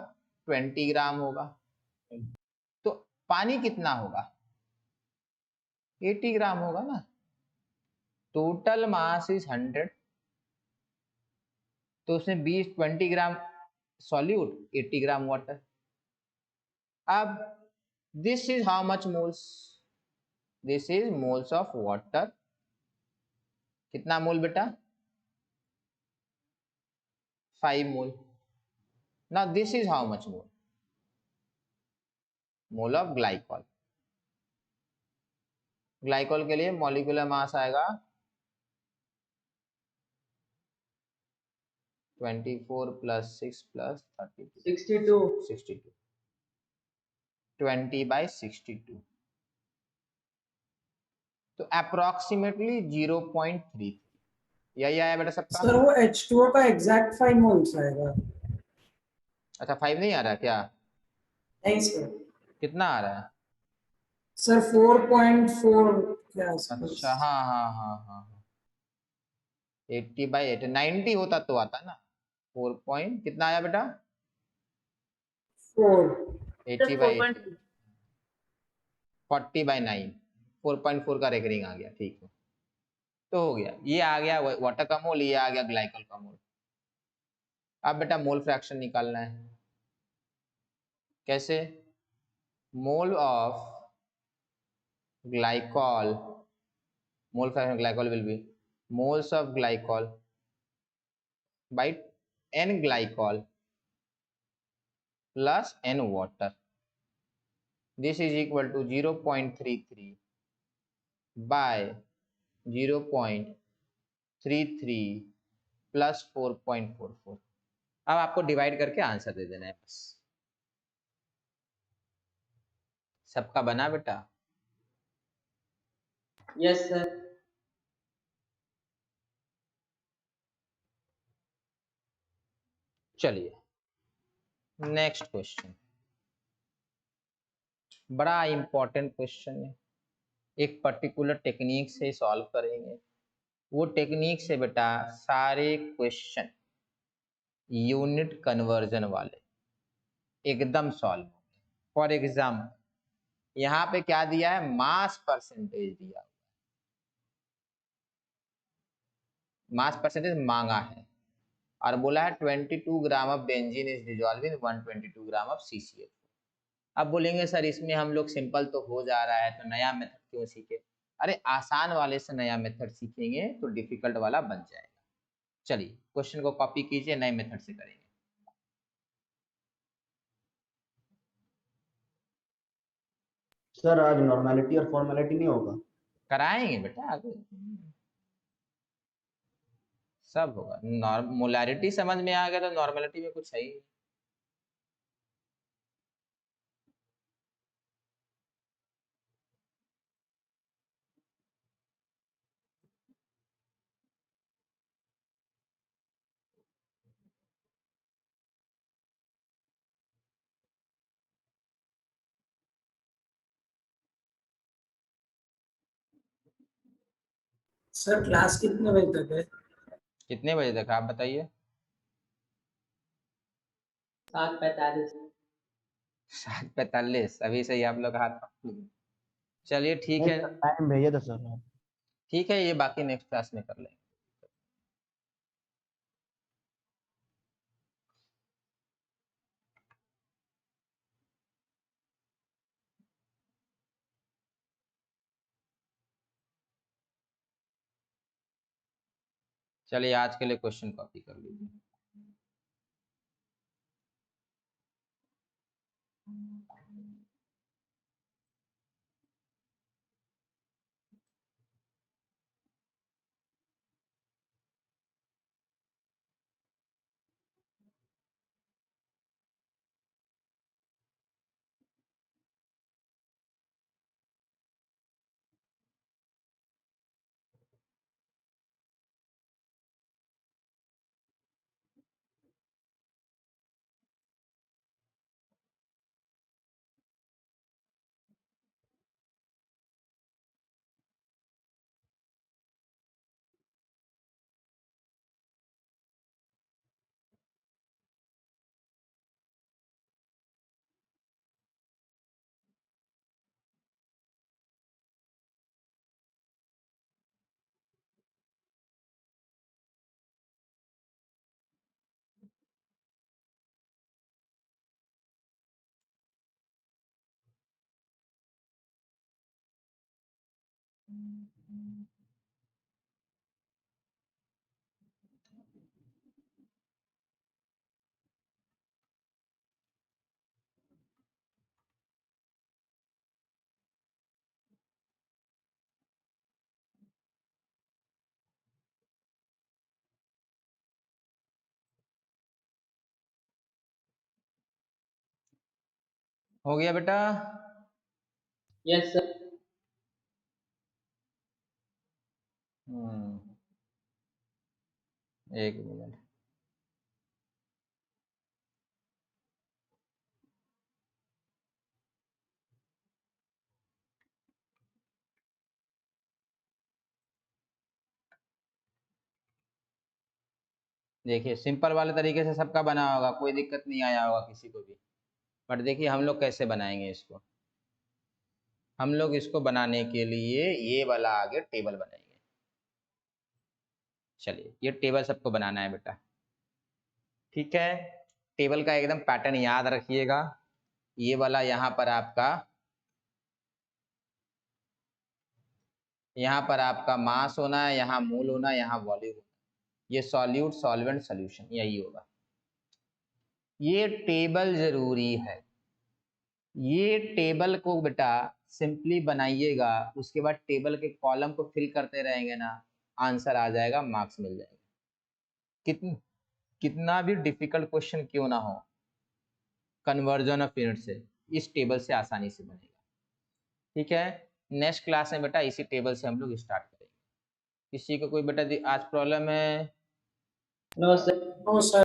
20 ग्राम होगा। तो पानी कितना होगा? 80 ग्राम होगा ना। टोटल मास इज 100, तो उसमें 20 ग्राम सॉल्यूट, 80 ग्राम वाटर। अब this is how much moles? This is moles of water. कितना मोल बेटा? 5 mole. Now this is how much mole? Mole of glycol. Glycol के लिए मॉलिक्यूलर मास आएगा 24 + 6 + 32 62 20/62, तो approximately 0.33। यही आया बेटा सबका? सर वो H2O का एग्जैक्ट 5 मोल्स आएगा। अच्छा 5 नहीं आ रहा क्या? नहीं सर। कितना आ रहा है? सर 4.4 के आसपास। अच्छा हाँ हाँ हाँ हाँ हाँ 80/8 90 होता तो आता ना। 4 पॉइंट कितना आया बेटा? 4। 80/8 40/9 4.4 का रेकरिंग आ गया। ठीक है तो हो गया, ये आ गया वाटर का मोल, ये आ गया ग्लाइकॉल का मोल। अब बेटा मोल फ्रैक्शन निकालना है। कैसे? Mole of glycol, mole fraction of glycol will be moles of glycol by n glycol plus n water. This is equal to 0.33 by 0.33 plus 4.44। अब आपको डिवाइड करके आंसर दे देना है बस। सबका बना बेटा? Yes, sir. चलिए नेक्स्ट क्वेश्चन, बड़ा इंपॉर्टेंट क्वेश्चन है। एक पर्टिकुलर टेक्निक से सॉल्व करेंगे। वो टेक्निक से बेटा सारे क्वेश्चन यूनिट कन्वर्जन वाले एकदम सॉल्व होंगे। फॉर एग्जाम्पल यहाँ पे क्या दिया है? मास परसेंटेज दिया, मास परसेंटेज मांगा है और बोला है 22 gram of benzene is dissolve in 122 gram of CCl। अब बोलेंगे सर इसमें हम लोग सिंपल तो हो जा रहा है तो नया मेथड क्यों सीखे? अरे आसान वाले से नया मेथड सीखेंगे तो डिफिकल्ट वाला बन जाएगा। चलिए क्वेश्चन को कॉपी कीजिए, नए मेथड से करेंगे। सर आज नॉर्मेलिटी और फॉर्मेलिटी नहीं होगा? कराएंगे बेटा आगे सब होगा। मोलैरिटी समझ में आ गया तो नॉर्मेलिटी में कुछ है ही। सर क्लास कितने बजे तक है? कितने बजे तक आप बताइए? 7:45। 7:45 अभी से ही आप लोग हाथ पकड़ लिए। चलिए ठीक है, टाइम भेजे तो सर। ठीक है ये बाकी नेक्स्ट क्लास में कर लेंगे। चलिए आज के लिए क्वेश्चन कॉपी कर लीजिए। हो गया बेटा? Yes, sir. हम्म एक मिनट, देखिए सिंपल वाले तरीके से सबका बना होगा, कोई दिक्कत नहीं आया होगा किसी को भी। बट देखिए हम लोग कैसे बनाएंगे इसको। हम लोग इसको बनाने के लिए ये वाला आगे टेबल बनाएंगे। चलिए ये टेबल सबको बनाना है बेटा, ठीक है। टेबल का एकदम पैटर्न याद रखिएगा। ये वाला यहाँ पर आपका मास होना है, यहाँ मूल होना है, यहाँ वॉल्यूम होना है। ये सॉल्यूट, सॉल्वेंट, सॉल्यूशन यही होगा। ये टेबल जरूरी है। ये टेबल को बेटा सिंपली बनाइएगा, उसके बाद टेबल के कॉलम को फिल करते रहेंगे ना, आंसर आ जाएगा, मार्क्स मिल जाएंगे। कितना भी डिफिकल्ट क्वेश्चन क्यों ना हो, कन्वर्जन ऑफ यूनिट से इस टेबल से आसानी से बनेगा, ठीक है। नेक्स्ट क्लास में बेटा इसी टेबल से हम लोग स्टार्ट करेंगे। किसी को कोई बेटा आज प्रॉब्लम है? No sir. No sir.